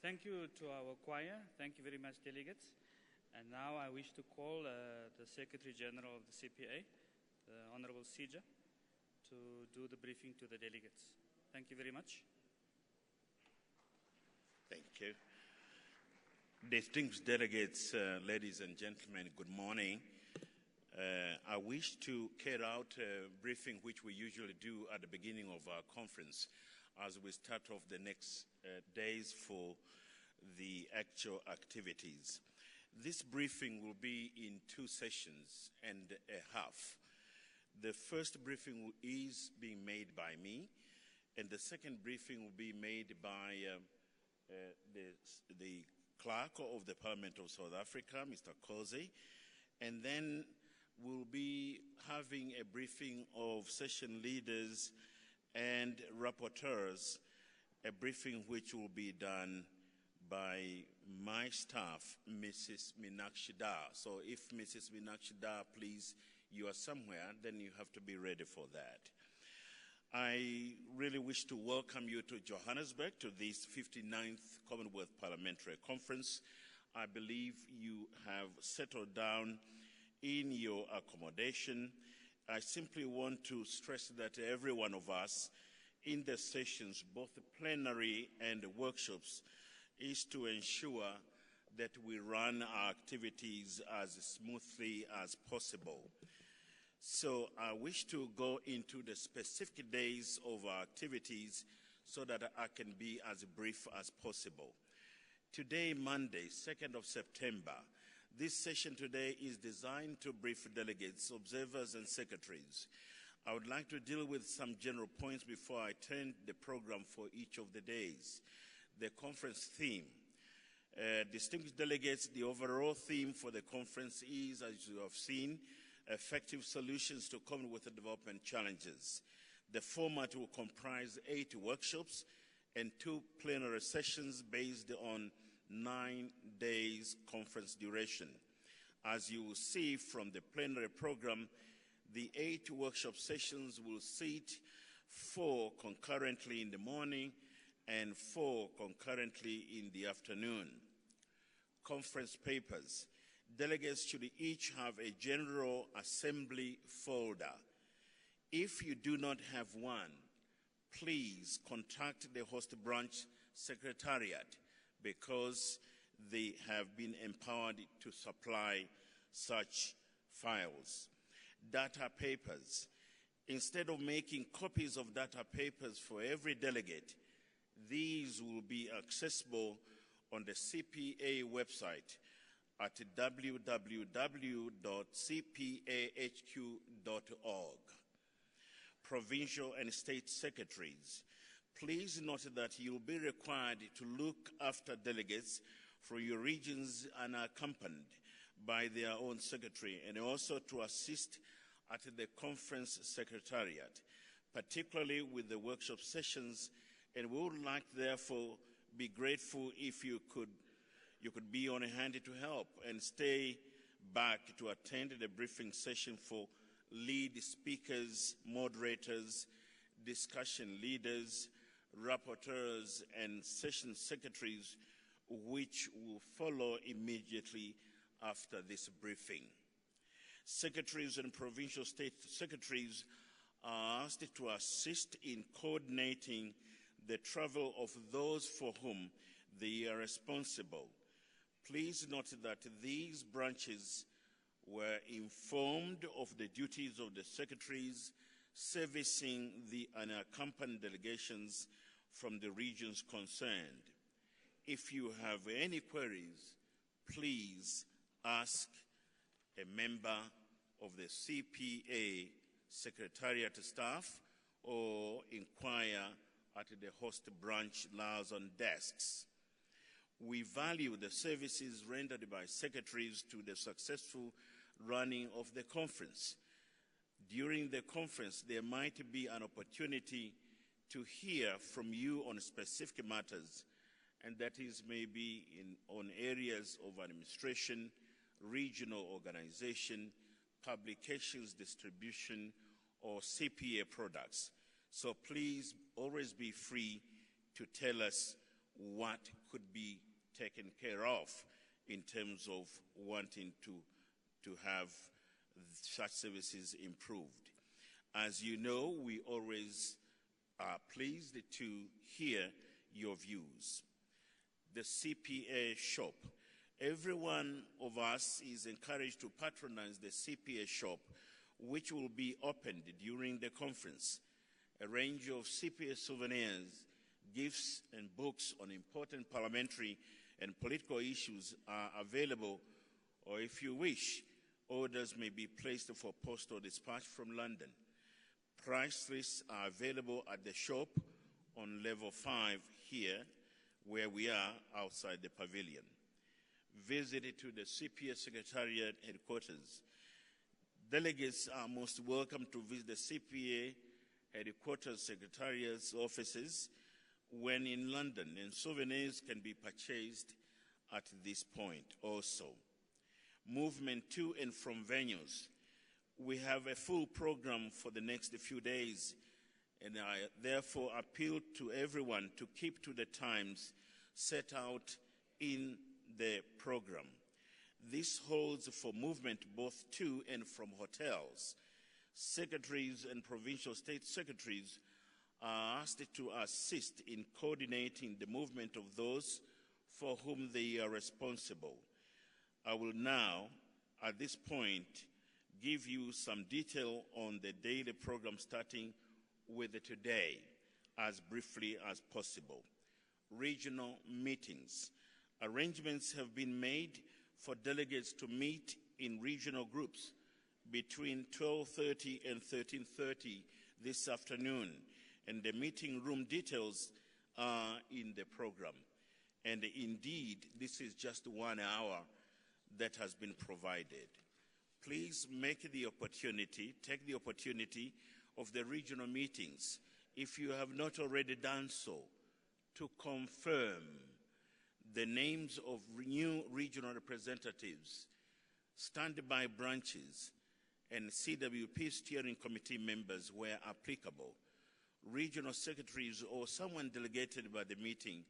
Thank you to our choir. Thank you very much, delegates. And now I wish to call the Secretary General of the CPA, the Honorable Sija, to do the briefing to the delegates. Thank you very much. Thank you. Distinguished delegates, ladies and gentlemen, good morning. I wish to carry out a briefing which we usually do at the beginning of our conference as we start off the next days for the actual activities. This briefing will be in 2 sessions and a half. The first briefing is being made by me, and the second briefing will be made by the clerk of the Parliament of South Africa, Mr. Koze, and then we'll be having a briefing of session leaders and rapporteurs, a briefing which will be done by my staff, Mrs. Meenakshi Dar. So if Mrs. Meenakshi Dar, please, you are somewhere, then you have to be ready for that. I really wish to welcome you to Johannesburg, to this 59th Commonwealth Parliamentary Conference. I believe you have settled down in your accommodation. I simply want to stress that every one of us in the sessions, both plenary and workshops, is to ensure that we run our activities as smoothly as possible. So I wish to go into the specific days of our activities so that I can be as brief as possible. Today, Monday, 2nd of September, this session today is designed to brief delegates, observers, and secretaries. I would like to deal with some general points before I turn the program for each of the days. The conference theme. Distinguished delegates, the overall theme for the conference is, as you have seen, effective solutions to Commonwealth development challenges. The format will comprise 8 workshops and 2 plenary sessions based on 9 days conference duration. As you will see from the plenary program, the 8 workshop sessions will sit 4 concurrently in the morning and 4 concurrently in the afternoon. Conference papers. Delegates should each have a General Assembly folder. If you do not have one, please contact the host branch secretariat because they have been empowered to supply such files. Data papers. Instead of making copies of data papers for every delegate, these will be accessible on the CPA website at www.cpahq.org. Provincial and state secretaries. Please note that you will be required to look after delegates from your regions unaccompanied by their own secretary, and also to assist at the conference secretariat, particularly with the workshop sessions, and we would like, therefore, be grateful if you could be on hand to help and stay back to attend the briefing session for lead speakers, moderators, discussion leaders, rapporteurs, and session secretaries, which will follow immediately after this briefing. Secretaries and provincial state secretaries are asked to assist in coordinating the travel of those for whom they are responsible. Please note that these branches were informed of the duties of the secretaries servicing the unaccompanied delegations from the regions concerned. If you have any queries, please ask a member of the CPA Secretariat staff or inquire at the host branch liaison desks. We value the services rendered by secretaries to the successful running of the conference. During the conference, there might be an opportunity to hear from you on specific matters, and that is maybe on areas of administration, regional organization, publications distribution, or CPA products. So please always be free to tell us what could be taken care of in terms of wanting to have such services improved. As you know, we always are pleased to hear your views. The CPA shop. Every one of us is encouraged to patronize the CPA shop, which will be opened during the conference. A range of CPA souvenirs, gifts, and books on important parliamentary and political issues are available, or if you wish, orders may be placed for post or dispatch from London. Price lists are available at the shop on level 5 here, where we are outside the pavilion. Visit to the CPA Secretariat headquarters. Delegates are most welcome to visit the CPA headquarters secretariat's offices when in London, and souvenirs can be purchased at this point also. Movement to and from venues. We have a full program for the next few days, and I therefore appeal to everyone to keep to the times set out in the program. This holds for movement both to and from hotels. Secretaries and provincial state secretaries are asked to assist in coordinating the movement of those for whom they are responsible. I will now, at this point, give you some detail on the daily program, starting with today, as briefly as possible. Regional meetings. Arrangements have been made for delegates to meet in regional groups between 12:30 and 13:30 this afternoon, and the meeting room details are in the program. And indeed, this is just 1 hour that has been provided. Please take the opportunity of the regional meetings, if you have not already done so, to confirm the names of new regional representatives, standby branches, and CWP steering committee members where applicable. Regional secretaries or someone delegated by the meeting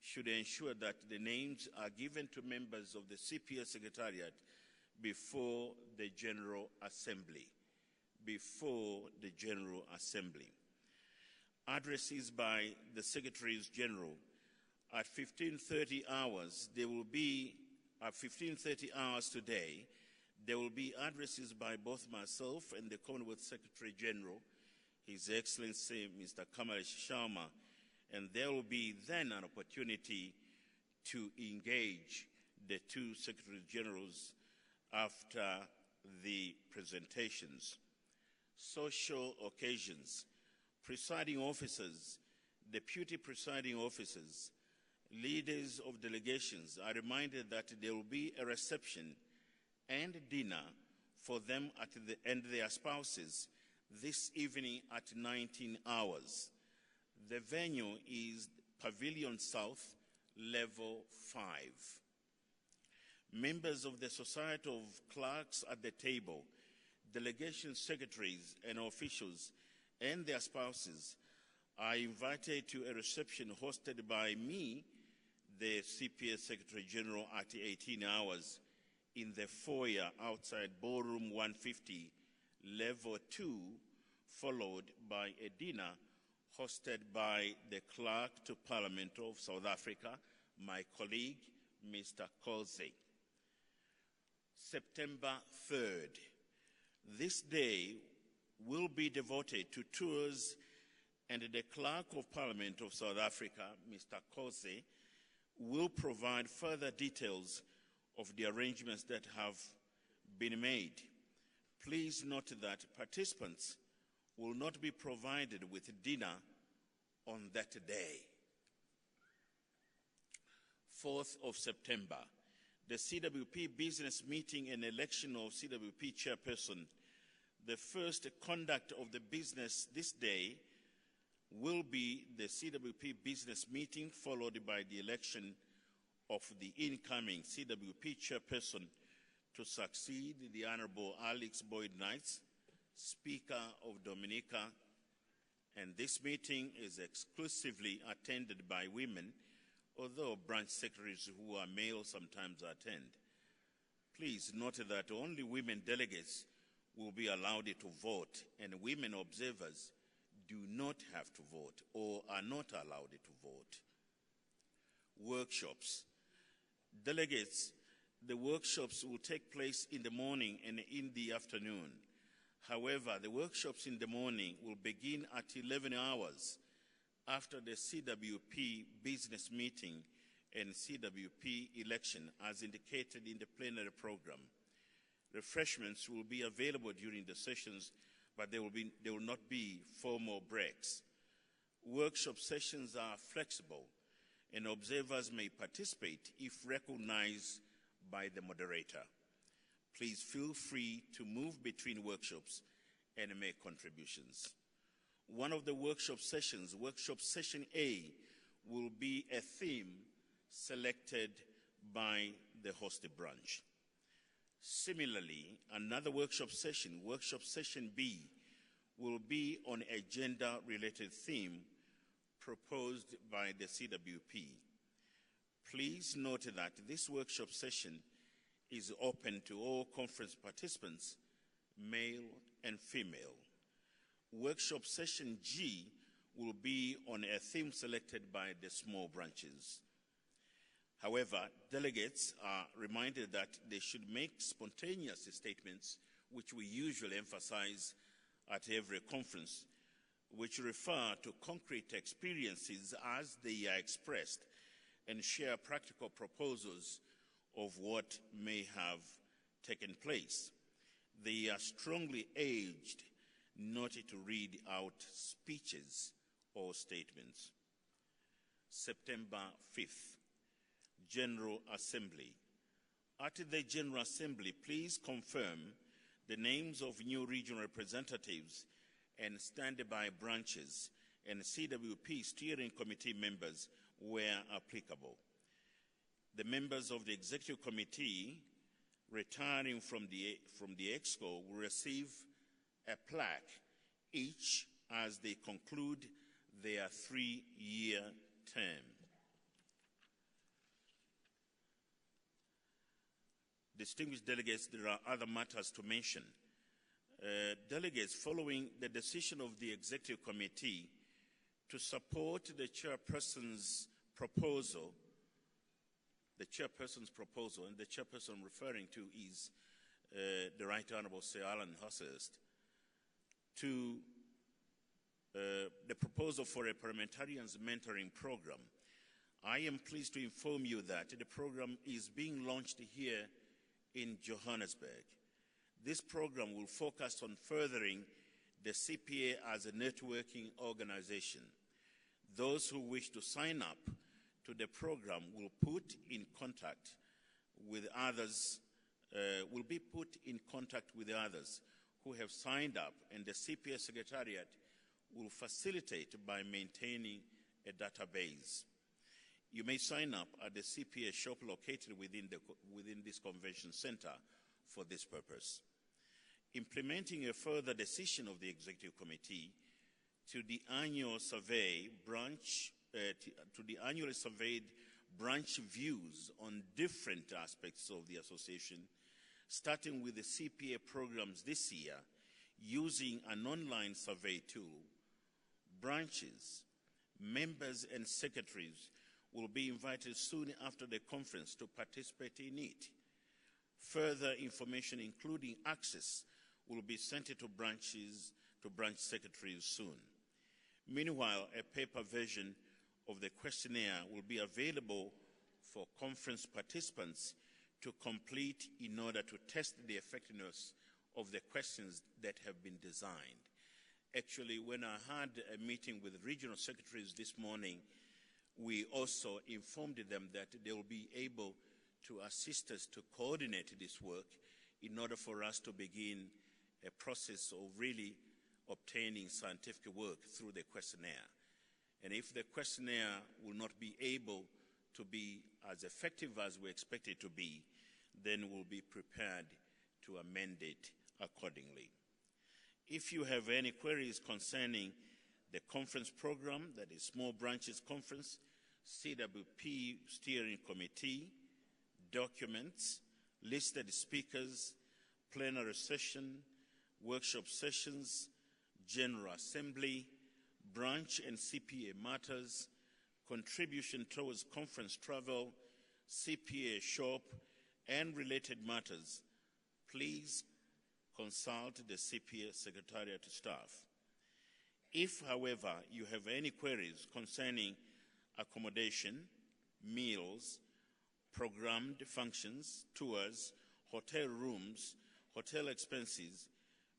should ensure that the names are given to members of the CPA Secretariat before the General Assembly. Addresses by the Secretaries General at 15:30 hours. There will be, at 15:30 hours today, there will be addresses by both myself and the Commonwealth Secretary General, His Excellency Mr. Kamala Sharma, and there will be then an opportunity to engage the two Secretary Generals after the presentations. Social occasions. Presiding officers, deputy presiding officers, leaders of delegations are reminded that there will be a reception and dinner for them and their spouses this evening at 19 hours. The venue is Pavilion South, level 5. Members of the Society of Clerks at the table, delegation secretaries and officials and their spouses are invited to a reception hosted by me, the CPA Secretary General, at 18 hours in the foyer outside Ballroom 150, level 2, followed by a dinner hosted by the Clerk to Parliament of South Africa, my colleague, Mr. Kolze. September 3rd. This day will be devoted to tours, and the Clerk of Parliament of South Africa, Mr. Kolze, will provide further details of the arrangements that have been made. Please note that participants will not be provided with dinner on that day. 4th of September, the CWP business meeting and election of CWP chairperson. The first conduct of the business this day will be the CWP business meeting, followed by the election of the incoming CWP chairperson to succeed the Honorable Alex Boyd Knights, Speaker of Dominica, and this meeting is exclusively attended by women, although branch secretaries who are male sometimes attend. Please note that only women delegates will be allowed to vote, and women observers do not have to vote or are not allowed to vote. Workshops. Delegates, the workshops will take place in the morning and in the afternoon. However, the workshops in the morning will begin at 11 hours after the CWP business meeting and CWP election, as indicated in the plenary program. Refreshments will be available during the sessions, but there will not be formal breaks. Workshop sessions are flexible, and observers may participate if recognized by the moderator. Please feel free to move between workshops and make contributions. One of the workshop sessions, Workshop Session A, will be a theme selected by the hosted branch. Similarly, another workshop session, Workshop Session B, will be on a gender-related theme proposed by the CWP. Please note that this workshop session is open to all conference participants, male and female. Workshop Session G will be on a theme selected by the small branches. However, delegates are reminded that they should make spontaneous statements, which we usually emphasize at every conference, which refer to concrete experiences as they are expressed and share practical proposals of what may have taken place. They are strongly urged not to read out speeches or statements. September 5th, General Assembly. At the General Assembly, please confirm the names of new regional representatives and standby branches and CWP steering committee members where applicable. The members of the executive committee retiring from the EXCO will receive a plaque each as they conclude their 3-year term. Distinguished delegates, there are other matters to mention. Delegates, following the decision of the Executive Committee to support the chairperson's proposal, and the chairperson I'm referring to is the Right Honourable Sir Alan Hurst, to the proposal for a parliamentarians mentoring program. I am pleased to inform you that the program is being launched here in Johannesburg. This program will focus on furthering the CPA as a networking organization. Those who wish to sign up to the program will be put in contact with others who have signed up, and the CPA Secretariat will facilitate by maintaining a database. You may sign up at the CPA shop located within this convention center for this purpose. Implementing a further decision of the Executive Committee to the annually surveyed branch views on different aspects of the association, starting with the CPA programs this year, using an online survey tool. Branches, members and secretaries will be invited soon after the conference to participate in it. Further information, including access, will be sent to branch secretaries soon. Meanwhile, a paper version of the questionnaire will be available for conference participants to complete in order to test the effectiveness of the questions that have been designed. Actually, when I had a meeting with regional secretaries this morning, we also informed them that they will be able to assist us to coordinate this work in order for us to begin a process of really obtaining scientific work through the questionnaire. And if the questionnaire will not be able to be as effective as we expect it to be, then we'll be prepared to amend it accordingly. If you have any queries concerning the conference program, that is Small Branches Conference, CWP Steering Committee, documents, listed speakers, plenary session, workshop sessions, General Assembly, branch and CPA matters, contribution towards conference travel, CPA shop, and related matters, please consult the CPA Secretariat staff. If, however, you have any queries concerning accommodation, meals, programmed functions, tours, hotel rooms, hotel expenses,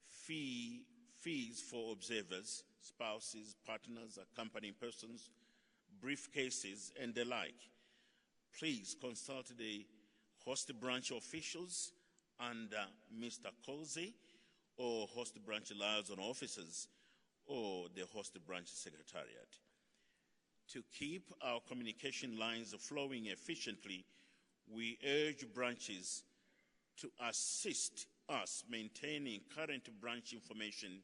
fees for observers, spouses, partners, accompanying persons, briefcases, and the like. Please consult the host branch officials under Mr. Colsey or host branch liaison officers or the host branch secretariat. To keep our communication lines flowing efficiently, we urge branches to assist us maintaining current branch information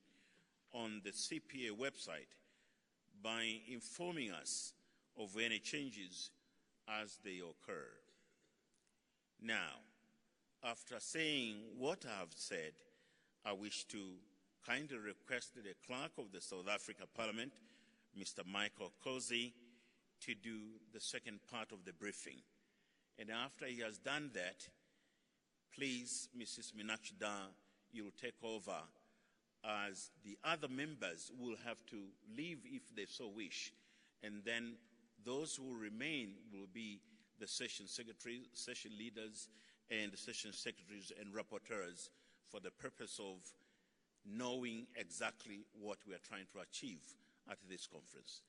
on the CPA website by informing us of any changes as they occur. Now, after saying what I have said, I wish to kindly request the Clerk of the South Africa Parliament, Mr. Michael Colsey, to do the second part of the briefing. And after he has done that, please, Mrs. Meenakshi Datta, you'll take over, as the other members will have to leave if they so wish. And then those who remain will be the session secretaries, session leaders, and the session secretaries and rapporteurs for the purpose of knowing exactly what we are trying to achieve at this conference.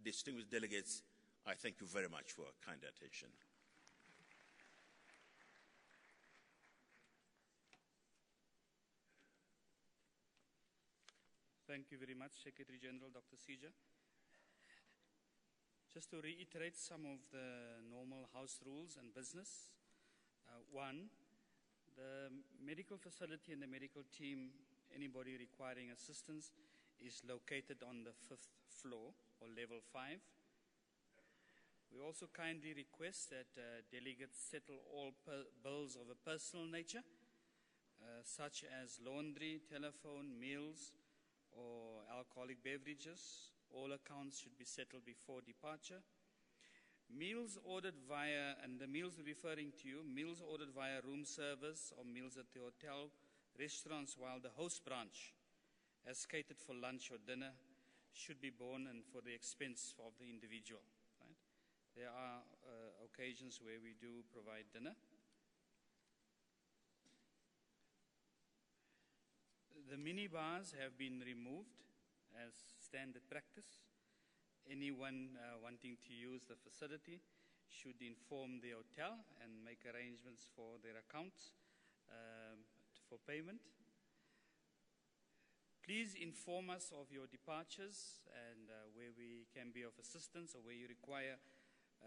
Distinguished delegates, I thank you very much for your kind attention. Thank you very much, Secretary General Dr. Sija. Just to reiterate some of the normal House rules and business. One, the medical facility and the medical team, anybody requiring assistance, is located on the 5th floor or level 5. We also kindly request that delegates settle all bills of a personal nature, such as laundry, telephone, meals, or alcoholic beverages. All accounts should be settled before departure. Meals ordered via, and the meals referring to you, meals ordered via room service or meals at the hotel, restaurants, while the host branch has catered for lunch or dinner, should be borne and for the expense of the individual. Right? There are occasions where we do provide dinner. The minibars have been removed as standard practice. Anyone wanting to use the facility should inform the hotel and make arrangements for their accounts for payment. Please inform us of your departures and where we can be of assistance or where you require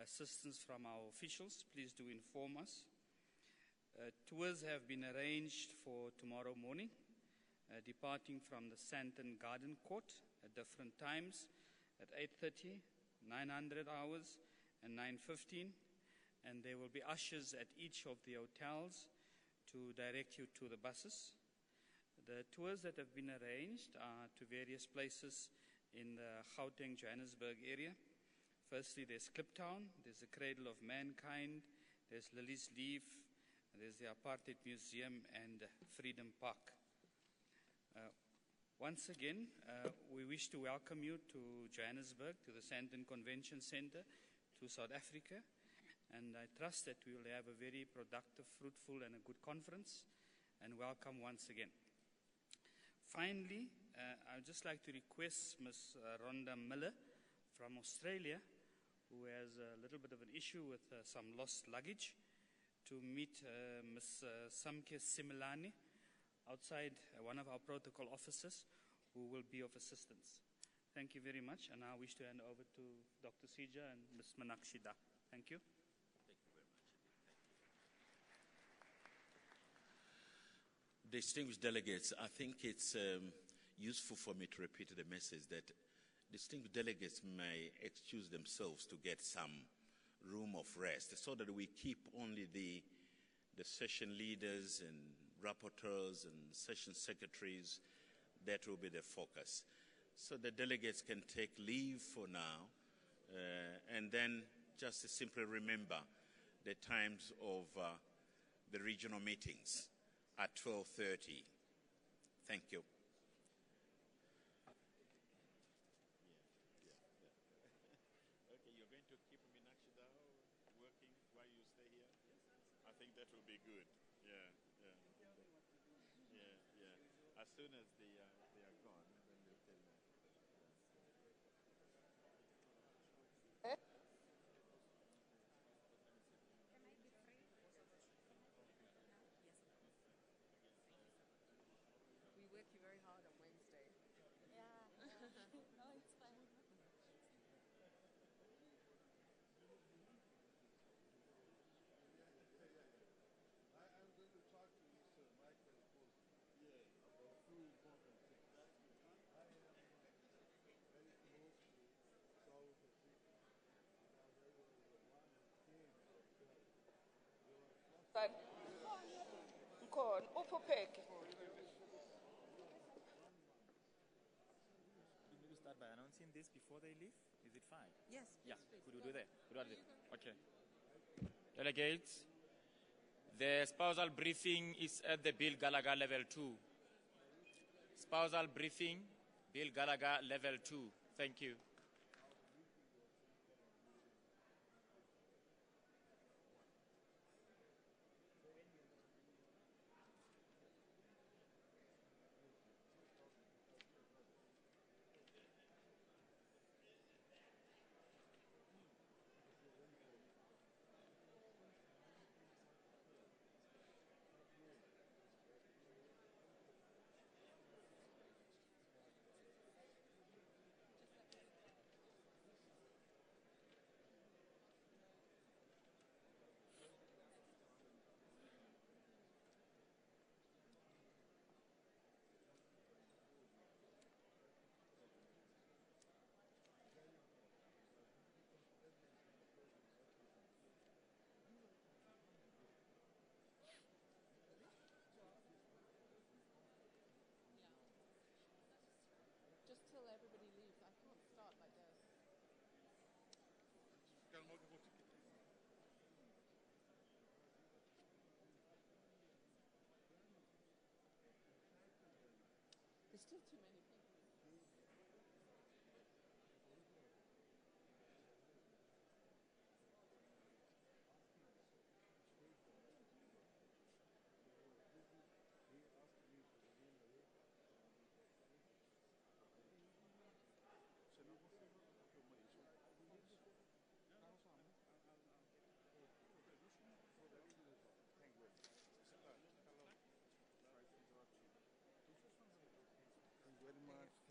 assistance from our officials. Please do inform us. Tours have been arranged for tomorrow morning, departing from the Sandton Garden Court at different times at 8:30, 900 hours, and 9:15. And there will be ushers at each of the hotels to direct you to the buses. The tours that have been arranged are to various places in the Gauteng, Johannesburg area. Firstly, there's Kliptown, there's the Cradle of Mankind, there's Lily's Leaf, there's the Apartheid Museum, and Freedom Park. Once again, we wish to welcome you to Johannesburg, to the Sandton Convention Center, to South Africa, and I trust that we will have a very productive, fruitful, and a good conference, and welcome once again. Finally, I would just like to request Ms. Rhonda Miller from Australia, who has a little bit of an issue with some lost luggage, to meet Ms. Samke Similani outside one of our protocol officers who will be of assistance. Thank you very much, and I wish to hand over to Dr. Sija and Ms. Meenakshi Datta. Thank you. Thank you very much. Distinguished delegates, I think it's useful for me to repeat the message that distinguished delegates may excuse themselves to get some room of rest so that we keep only the session leaders and rapporteurs and session secretaries. That will be the focus. So the delegates can take leave for now, and then just simply remember the times of the regional meetings at 12:30. Thank you. Okay, you're going to keep Meenakshi Datta working while you stay here? I think that will be good. Yeah. As soon as they are gone, then we'll tell them. But Mkhona, uphupheke. Maybe start by announcing this before they leave. Is it fine? Yes. Yeah. Could you do that? Okay. Delegates, the spousal briefing is at the Bill Gallagher level 2. Spousal briefing, Bill Gallagher level 2. Thank you. Just till everybody leaves. I can't start like this. There's still too many people.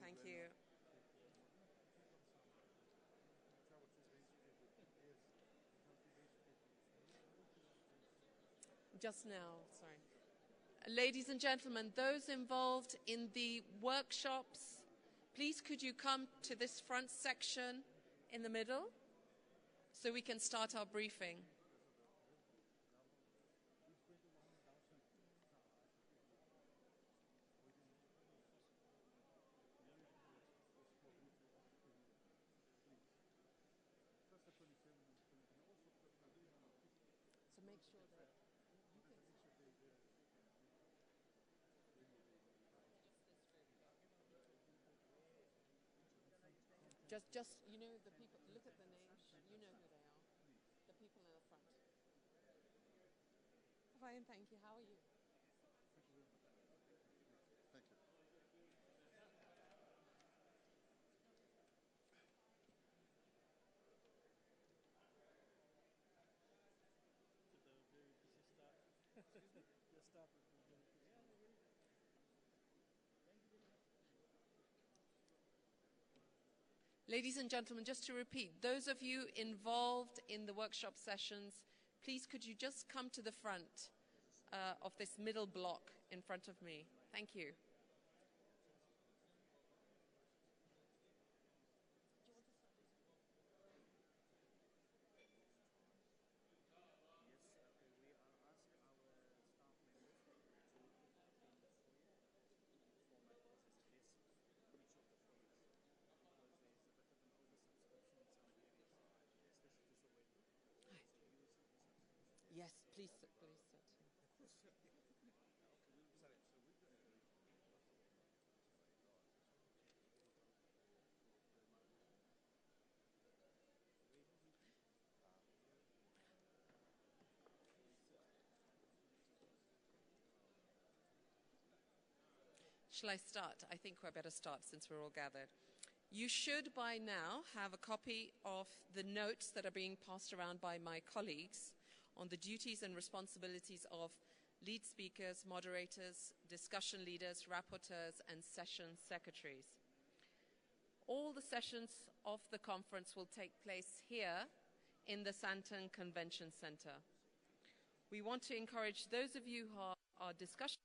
Thank you. Just now, sorry. Ladies and gentlemen, those involved in the workshops, please could you come to this front section in the middle so we can start our briefing. So make sure that you can just you know the people, look at the names, you know who they are, the people in the front. Fine, thank you. How are you? Ladies and gentlemen, just to repeat, those of you involved in the workshop sessions, please could you just come to the front of this middle block in front of me. Thank you. Yes, please sit. Shall I start? I think we're better start since we're all gathered. You should by now have a copy of the notes that are being passed around by my colleagues on the duties and responsibilities of lead speakers, moderators, discussion leaders, rapporteurs, and session secretaries. All the sessions of the conference will take place here in the Sandton Convention Center. We want to encourage those of you who are discussion